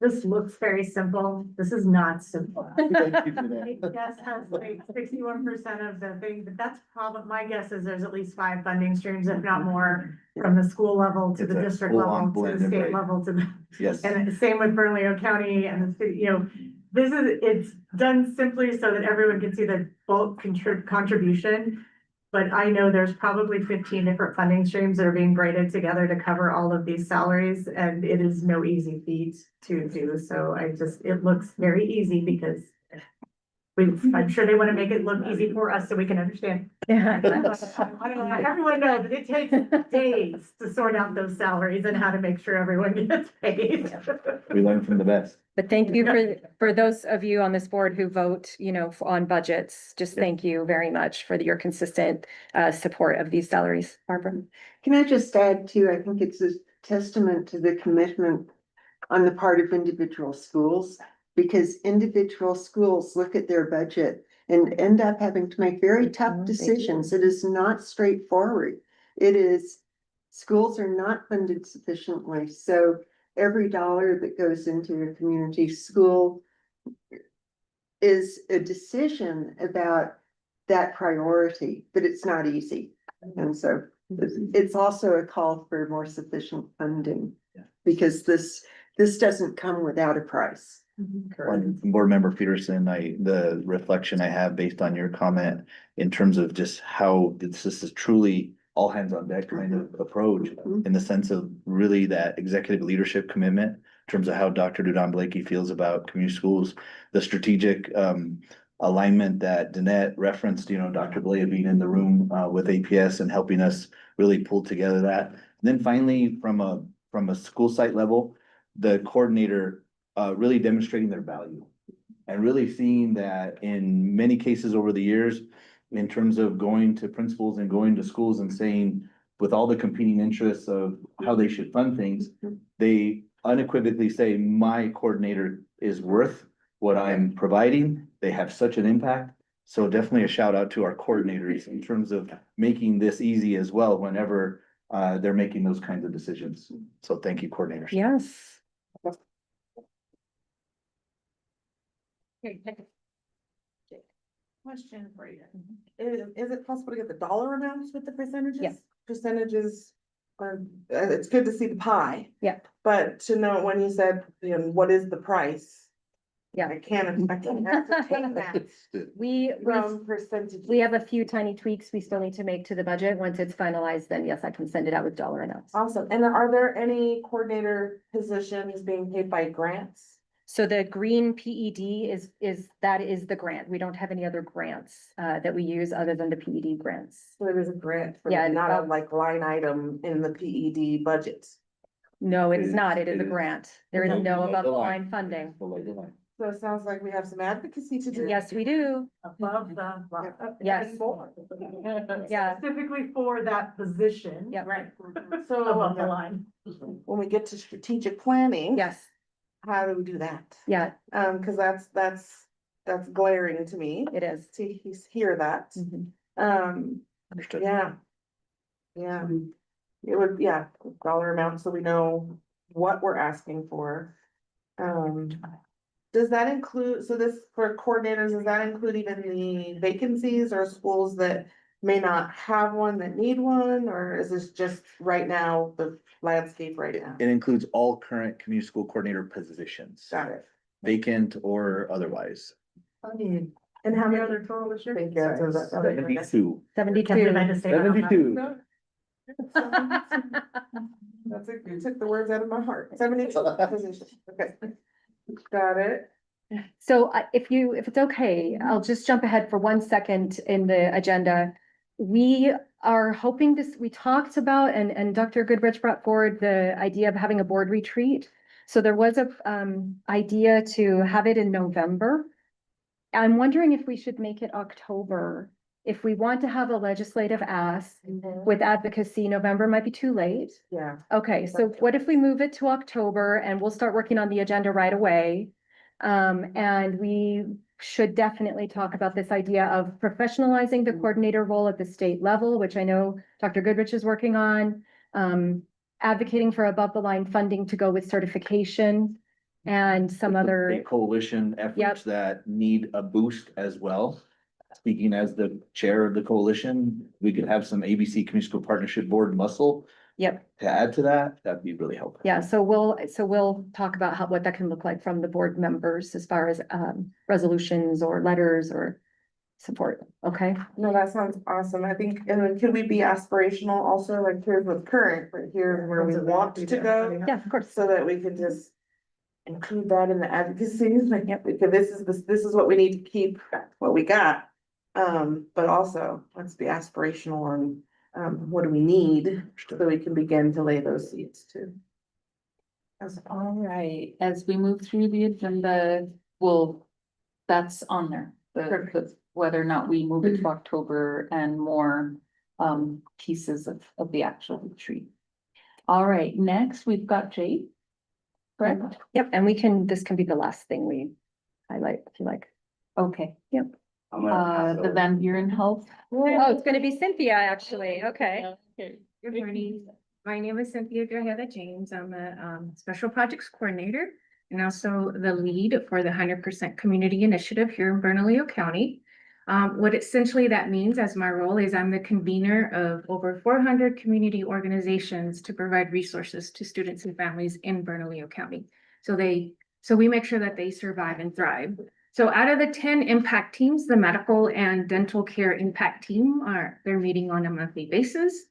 This looks very simple. This is not simple. Thank you for that. Yes, has like 61% of the thing, but that's probably, my guess is there's at least 5 funding streams, if not more, from the school level to It's the a district full-on level to the blend, state right. level to the, Yes. and the same with Bernalillo County and the city, you know. It's done simply so that everyone can see the bulk contribution. But I know there's probably 15 different funding streams that are being braided together to cover all of these salaries, and it is no easy feat to do. So it looks very easy because I'm sure they want to make it look easy for us so we can understand. I don't know, everyone knows that it takes days to sort out those salaries and how to make sure everyone gets paid. We learn from the best. But thank you for those of you on this board who vote, you know, on budgets. Just thank you very much for your consistent support of these salaries. Barbara? Can I just add too, I think it's a testament to the commitment on the part of individual schools, because individual schools look at their budget and end up having to make very tough decisions. It is not straightforward. It is, schools are not funded sufficiently, so every dollar that goes into a community school is a decision about that priority, but it's not easy. And so it's also a call for more sufficient funding, because this doesn't come without a price. Board Member Peterson, the reflection I have based on your comment in terms of just how this is truly all hands on deck kind of approach, in the sense of really that executive leadership commitment in terms of how Dr. Dudon Blakey feels about community schools, the strategic alignment that Danette referenced, you know, Dr. Blea being in the room with APS and helping us really pull together that. And then finally, from a school site level, the coordinator really demonstrating their value and really seeing that in many cases over the years, in terms of going to principals and going to schools and saying, with all the competing interests of how they should fund things, they unequivocally say, my coordinator is worth what I'm providing. They have such an impact. So definitely a shout out to our coordinators in terms of making this easy as well whenever they're making those kinds of decisions. So thank you, coordinators. Yes. Question for you. Is it possible to get the dollar amounts with the percentages? Yes. Percentages, it's good to see the pie. Yeah. But to know when you said, you know, what is the price? Yeah. I can't ascertain that We from percentages. We have a few tiny tweaks we still need to make to the budget. Once it's finalized, then yes, I can send it out with dollar amounts. Awesome. And are there any coordinator positions being paid by grants? So the green PED is the grant. We don't have any other grants that we use other than the PED grants. So it is a grant for Yeah, them, not a about- like line item in the PED budget. No, it It is is- not. It is it a is. grant. There is Okay. no Below above the the line. line funding. Below the line. So it sounds like we have some advocacy to do. Yes, we do. Above the. Yes. And more. Yeah. Specifically for that position. Yeah. Right. Above So the line. when we get to strategic planning. Yes. How do we do that? Yeah. Cause that's that's glaring to me. It is. To hear that. Understood. Yeah. Yeah, it would, yeah, dollar amount, so we know what we're asking for. Does that include, so this for coordinators, does that include even the vacancies or schools that may not have one that need one, or is this just right now, the landscape right now? It includes all current community school coordinator positions, Got it. vacant or otherwise. And how many other total this year? Thank you. So that- 72. 72. Can't believe I just say that out loud. 72. No. That's it, you took the words out of my heart, 72 positions, okay. Got it. So if it's okay, I'll just jump ahead for 1 second in the agenda. We are hoping this, we talked about, and Dr. Goodrich brought forward the idea of having a board retreat. So there was a idea to have it in November. I'm wondering if we should make it October. If we want to have a legislative ask with advocacy, November might be too late. Yeah. Okay, so what if we move it to October and we'll start working on the agenda right away? And we should definitely talk about this idea of professionalizing the coordinator role at the state level, which I know Dr. Goodrich is working on. Advocating for above the line funding to go with certification and some A other, coalition Yep. efforts that need a boost as well. Speaking as the chair of the coalition, we could have some ABC Community School Partnership Board muscle yep. to add to that. That'd be really helpful. Yeah, so we'll talk about what that can look like from the board members as far as resolutions or letters or support, okay? No, that sounds awesome. I think, and then could we be aspirational also, like here's what's current, but here's where we want to go? Yeah, of course. So that we can just include that in the advocacy, like, because this is what we need to keep, what we got. But also, let's be aspirational on, what do we need, so we can begin to lay those seeds too. All right, as we move through the agenda, that's on there. Whether or not we move it to October and more pieces of the actual retreat. All right, next we've got Jade. Correct? Yep, and this can be the last thing we highlight, if you like. Okay. Yep. The Van Buren Health. Oh, it's gonna be Cynthia, actually, okay. Good morning. My name is Cynthia Grajeda James. I'm a Special Projects Coordinator and also the lead for the 100% Community Initiative here in Bernalillo County. What essentially that means as my role is I'm the convener of over 400 community organizations to provide resources to students and families in Bernalillo County. So we make sure that they survive and thrive. So out of the 10 impact teams, the medical and dental care impact team they're meeting on a monthly basis.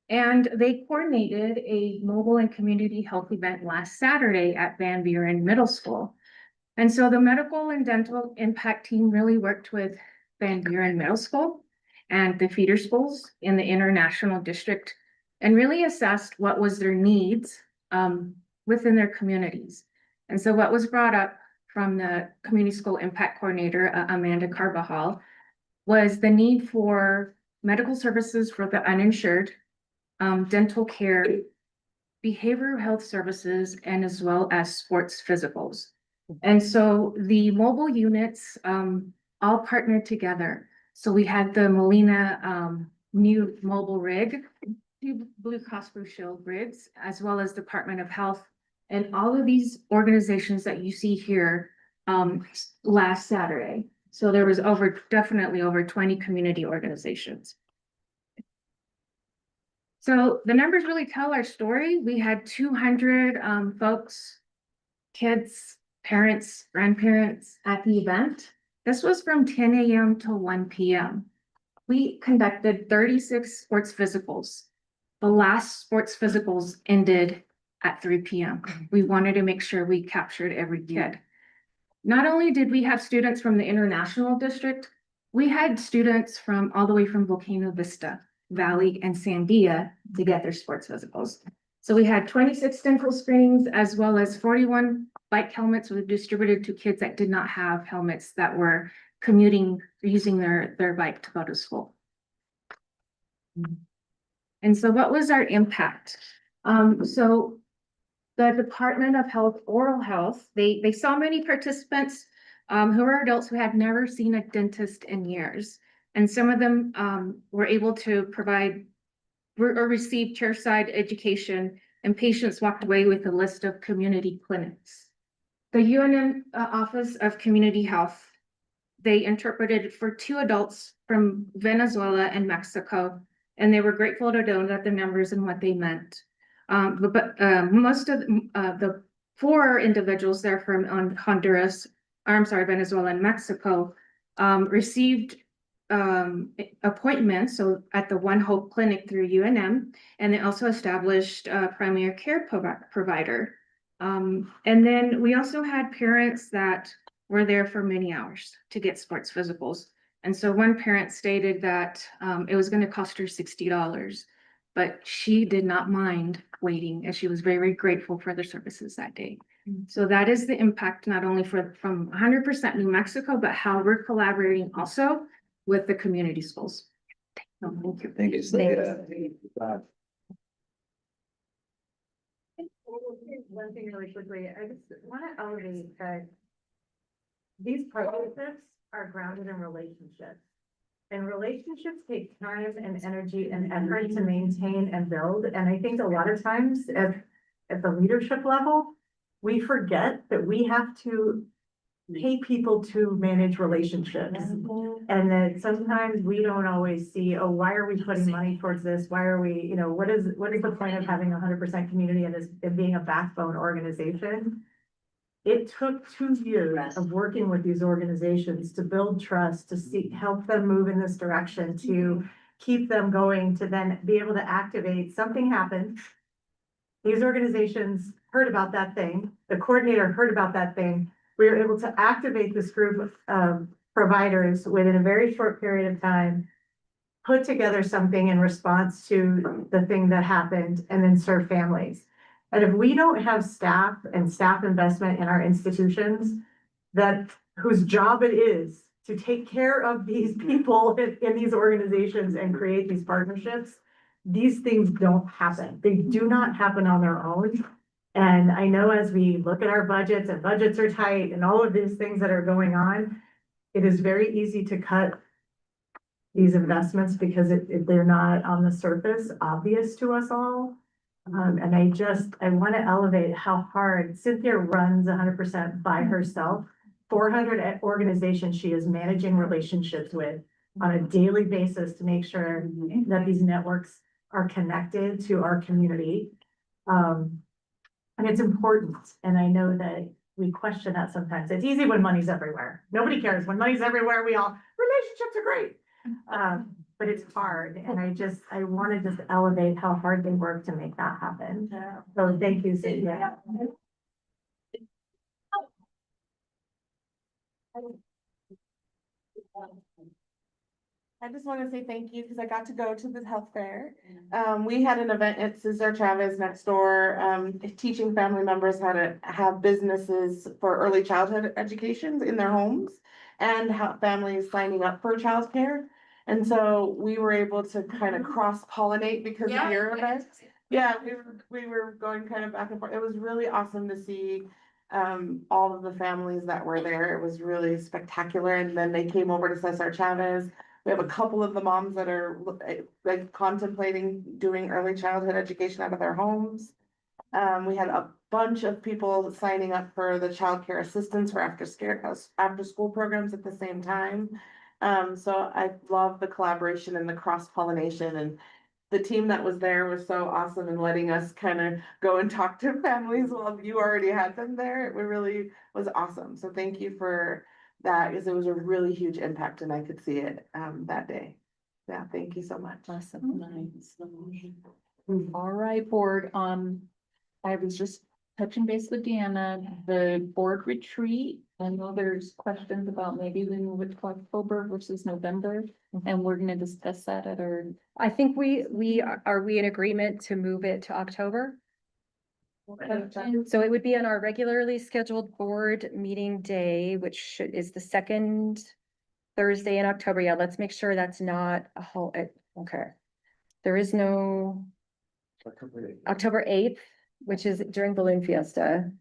And they coordinated a mobile and community health event last Saturday at Van Buren Middle School. And so the medical and dental impact team really worked with Van Buren Middle School and the feeder schools in the International District and really assessed what was their needs within their communities. And so what was brought up from the Community School Impact Coordinator, Amanda Carbajal, was the need for medical services for the uninsured, dental care, behavioral health services, and as well as sports physicals. And so the mobile units all partnered together. So we had the Molina new mobile rig, 2 Blue Cross Blue Shield rigs, as well as Department of Health, and all of these organizations that you see here last Saturday. So there was definitely over 20 community organizations. So the numbers really tell our story. We had 200 folks, kids, parents, grandparents at the event. This was from 10 a.m. to 1 p.m. We conducted 36 sports physicals. The last sports physicals ended at 3 p.m. We wanted to make sure we captured every kid. Not only did we have students from the International District, we had students from all the way from Volcano Vista Valley and Sandia to get their sports physicals. So we had 26 dental screenings as well as 41 bike helmets were distributed to kids that did not have helmets that were commuting, using their bike to go to school. And so what was our impact? So the Department of Health, Oral Health, they saw many participants who are adults who had never seen a dentist in years. And some of them, were able to provide or receive chairside education, and patients walked away with a list of community clinics. The UNM Office of Community Health, they interpreted for 2 adults from Venezuela and Mexico, and they were grateful to know that the numbers and what they meant. Most of the 4 individuals there from Honduras, I'm sorry, Venezuela and Mexico, received appointments, so at the One Hope Clinic through UNM, and they also established a primary care provider. And then we also had parents that were there for many hours to get sports physicals. And so one parent stated that it was going to cost her $60, but she did not mind waiting, as she was very, very grateful for the services that day. So that is the impact, not only from 100% New Mexico, but how we're collaborating also with the community schools. Thank you. Thank you, Cynthia. One thing really quickly, I just want to elevate that these partnerships are grounded in relationships. And relationships take time and energy and effort to maintain and build. And I think a lot of times at the leadership level, we forget that we have to pay people to manage relationships. And that sometimes we don't always see, oh, why are we putting money towards this? Why are we, what is the point of having 100% community and being a backbone organization? It took 2 years of working with these organizations to build trust, to help them move in this direction, to keep them going, to then be able to activate. Something happened. These organizations heard about that thing. The coordinator heard about that thing. We were able to activate this group of providers within a very short period of time, put together something in response to the thing that happened, and then serve families. And if we don't have staff and staff investment in our institutions, whose job it is to take care of these people in these organizations and create these partnerships, these things don't happen. They do not happen on their own. And I know as we look at our budgets and budgets are tight and all of these things that are going on, it is very easy to cut these investments because they're not on the surface obvious to us all. And I want to elevate how hard Cynthia runs 100% by herself. 400 organizations she is managing relationships with on a daily basis to make sure that these networks are connected to our community. And it's important. And I know that we question that sometimes. It's easy when money's everywhere. Nobody cares. When money's everywhere, relationships are great. But it's hard. And I want to just elevate how hard they work to make that happen. So thank you, Cynthia. I just want to say thank you because I got to go to the health fair. We had an event at Cesar Chavez next door, teaching family members how to have businesses for early childhood education in their homes and how families signing up for childcare. And so we were able to kind of cross-pollinate because of your event. Yeah, we were going kind of back and forth. It was really awesome to see all of the families that were there. It was really spectacular. And then they came over to Cesar Chavez. We have a couple of the moms that are like contemplating doing early childhood education out of their homes. We had a bunch of people signing up for the childcare assistance for after school programs at the same time. So I love the collaboration and the cross-pollination, and the team that was there was so awesome in letting us kind of go and talk to families while you already had them there. It really was awesome. So thank you for that, because it was a really huge impact and I could see it that day. Yeah, thank you so much. Awesome. Nice. All right, board. I was just touching base with Deanna, the board retreat. I know there's questions about maybe we move it to October versus November, and we're gonna discuss that at our. I think are we in agreement to move it to October? So it would be on our regularly scheduled board meeting day, which is the second Thursday in October. Yeah, let's make sure that's not a whole, okay. There is no October 8th, which is during Balloon Fiesta.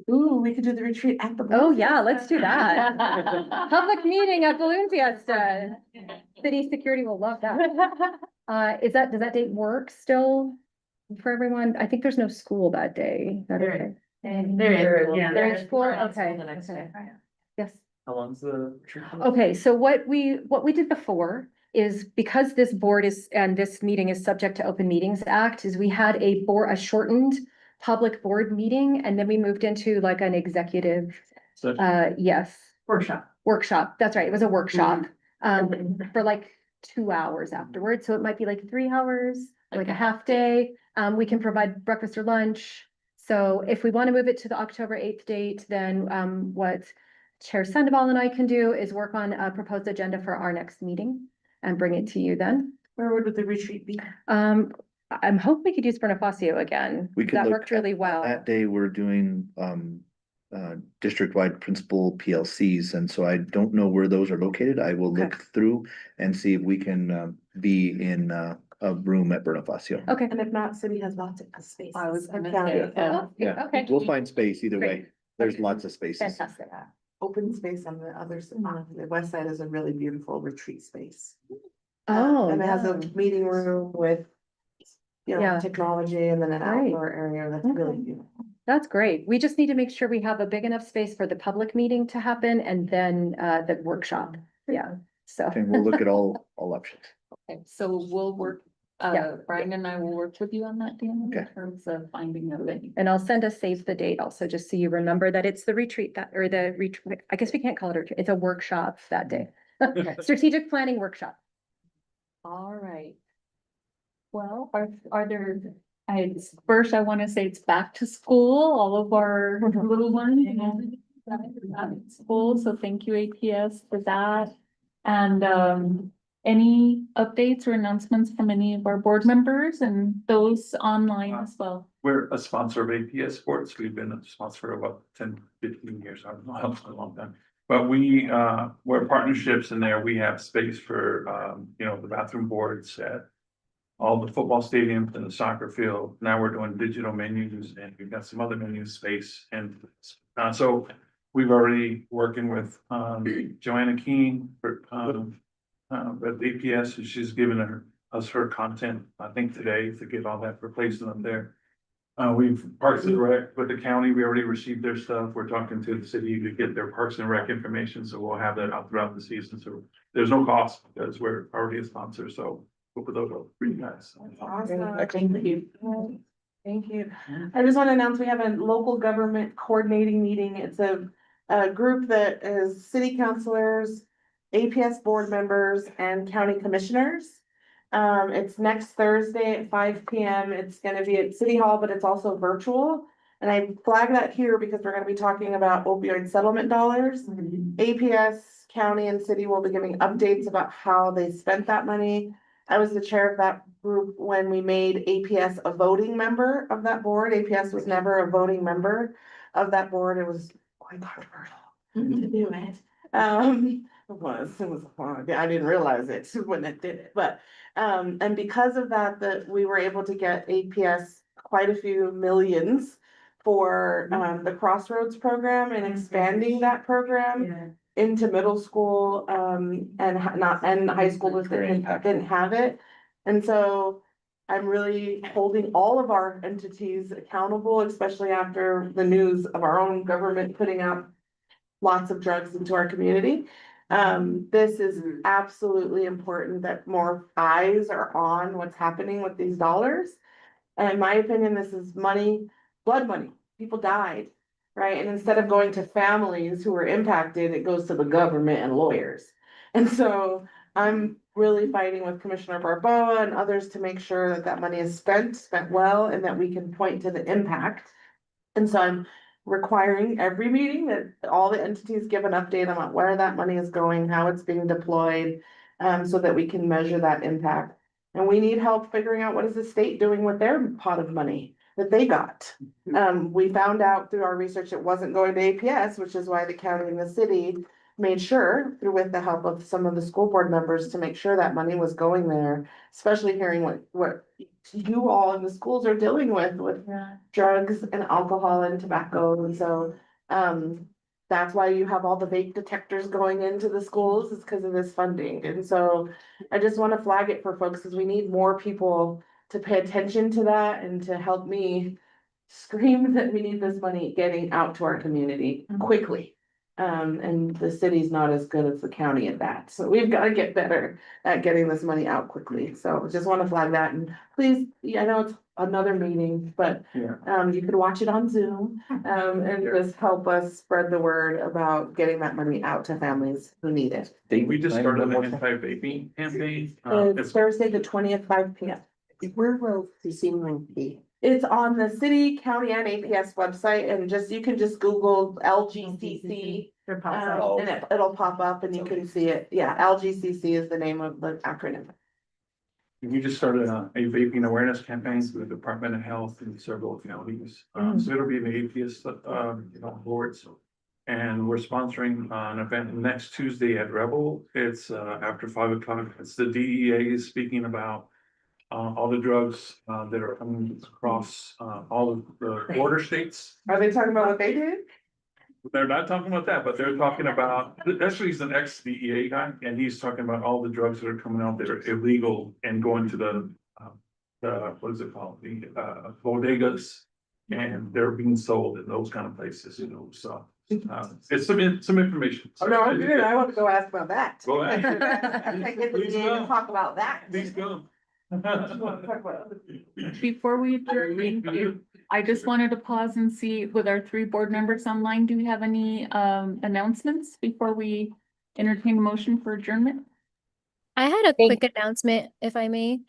Ooh, we could do the retreat at the. Oh, yeah, let's do that. Public meeting at Balloon Fiesta. City security will love that. Does that date work still for everyone? I think there's no school that day. Is that okay? There's school, okay. Yes. How long's the retreat? Okay, so what we did before is because this board is, and this meeting is subject to Open Meetings Act, is we had a shortened public board meeting, and then we moved into like an executive, yes. Workshop, that's right, it was a workshop, for like 2 hours afterwards, so it might be like 3 hours, like a half day. We can provide breakfast or lunch. So if we want to move it to the October 8th date, then, what Chair Sandoval and I can do is work on a proposed agenda for our next meeting and bring it to you then. Where would the retreat be? I'm hoping we could use Bonifacio again. We could That look worked really well. That day, we're doing district-wide principal PLCs, and so I don't know where those are located. I will look through and see if we can be in a room at Bonifacio. Okay. And if not, city has lots of space. I was gonna County. say, Yeah, Okay. we'll find space either way. Great. There's lots of spaces. Fantastic. Open space on the other side, the west side is a really beautiful retreat space. Oh, And it has a yeah. meeting room with, you Yeah. know, technology and then an Great. outdoor area that's really Okay. beautiful. That's great. We just need to make sure we have a big enough space for the public meeting to happen and then the workshop. Yeah, so. And we'll look at all options. Okay, so we'll work, Yeah. Brian and I will work with you on that, Dan, in Okay. terms of finding a venue. And I'll send a save the date also, just so you remember that it's the retreat that, or the retreat, I guess we can't call it a retreat, it's a workshop that day. Strategic planning workshop. All right. Well, are there, first I want to say it's back to school, all of our little ones, you know, back to school, so thank you APS for that. And any updates or announcements from any of our board members and those online as well? We're a sponsor of APS Sports. We've been a sponsor for about 10, 15 years. I don't know how it's a long time. But we're partnerships in there. We have space for, you know, the bathroom boards at all the football stadiums and the soccer field. Now we're doing digital menus and we've got some other menu space. And so we've already working with Joanna King for at APS, and she's given us her content, I think today, to get all that replaced up there. We've Parks and Rec with the county, we already received their stuff. We're talking to the city to get their Parks and Rec information, so we'll have that out throughout the season. So there's no cost because we're already a sponsor, so we'll put those up for you guys. Awesome. Thank you. Thank you. I just want to announce we have a local government coordinating meeting. It's a group that is city councilors, APS board members and county commissioners. It's next Thursday at 5 PM. It's gonna be at City Hall, but it's also virtual. And I flag that here because we're gonna be talking about opioid settlement dollars. APS, county and city will be giving updates about how they spent that money. I was the chair of that group when we made APS a voting member of that board. APS was never a voting member of that board. It was quite controversial to do it. It was hard. I didn't realize it when I did it, but, and because of that, we were able to get APS quite a few millions for, the Crossroads program and expanding that program into middle school, and high school that didn't have it. And so I'm really holding all of our entities accountable, especially after the news of our own government putting out lots of drugs into our community. This is absolutely important that more eyes are on what's happening with these dollars. And in my opinion, this is money, blood money. People died, right? And instead of going to families who were impacted, it goes to the government and lawyers. And so I'm really fighting with Commissioner Barboa and others to make sure that that money is spent well, and that we can point to the impact. And so I'm requiring every meeting that all the entities give an update on where that money is going, how it's being deployed, so that we can measure that impact. And we need help figuring out what is the state doing with their pot of money that they got. We found out through our research it wasn't going to APS, which is why the county and the city made sure, through with the help of some of the school board members, to make sure that money was going there, especially hearing what you all in the schools are dealing with drugs and alcohol and tobacco, and so, that's why you have all the vape detectors going into the schools, is because of this funding, and so I just want to flag it for folks, because we need more people to pay attention to that and to help me scream that we need this money getting out to our community quickly. And the city's not as good as the county at that, so we've got to get better at getting this money out quickly, so just want to flag that, and please, yeah, I know it's another meeting, but Yeah. you could watch it on Zoom, and just help us spread the word about getting that money out to families who need it. We just started an anti-vaping campaign. It's Thursday, the 20th, 5 p.m. Where will the Zoom link be? It's on the city, county and APS website, and you can just Google LGCC. It pops out. And it'll pop up and you can see it. Yeah, LGCC is the name of the acronym. We just started a vaping awareness campaign through the Department of Health in several counties. So it'll be the APS, boards. And we're sponsoring an event next Tuesday at Rebel. It's after 5 o'clock. It's the DEA is speaking about all the drugs that are coming across all of the border states. Are they talking about what they did? They're not talking about that, but they're talking about, actually, he's an ex-DEA guy, and he's talking about all the drugs that are coming out that are illegal and going to the, what is it called, the bodegas, and they're being sold in those kind of places, so. It's some information. Oh, no, I'm good. I want to go ask about that. Go ahead. I get the Please DA go. to talk about that. Please go. Before we adjourn, thank you. I just wanted to pause and see with our 3 board members online, do we have any announcements before we entertain a motion for adjournment? I had a quick announcement, if I may.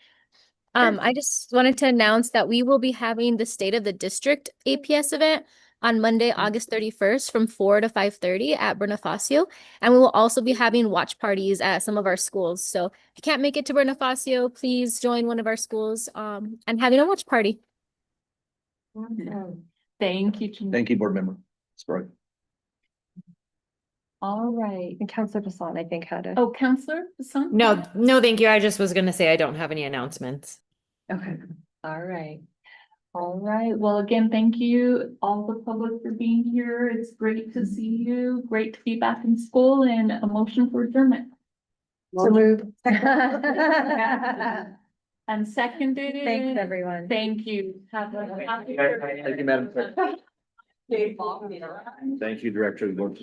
I just wanted to announce that we will be having the State of the District APS event on Monday, August 31st from 4 to 5:30 at Bonifacio. And we will also be having watch parties at some of our schools. So if you can't make it to Bonifacio, please join one of our schools and having a watch party. Thank you, Jeanette. Thank you, board member. Sorry. All right. And Counselor Bassan, I think, had a. Oh, Counselor Hassan? No, thank you. I just was gonna say I don't have any announcements. Okay, all right. All right, well, again, thank you all the public for being here. It's great to see you. Great to be back in school, and a motion for adjournment. So moved. And seconded. Thanks, everyone. Thank you. Have a happy. Thank you, Madam Clerk. Thank you, Director of the Board.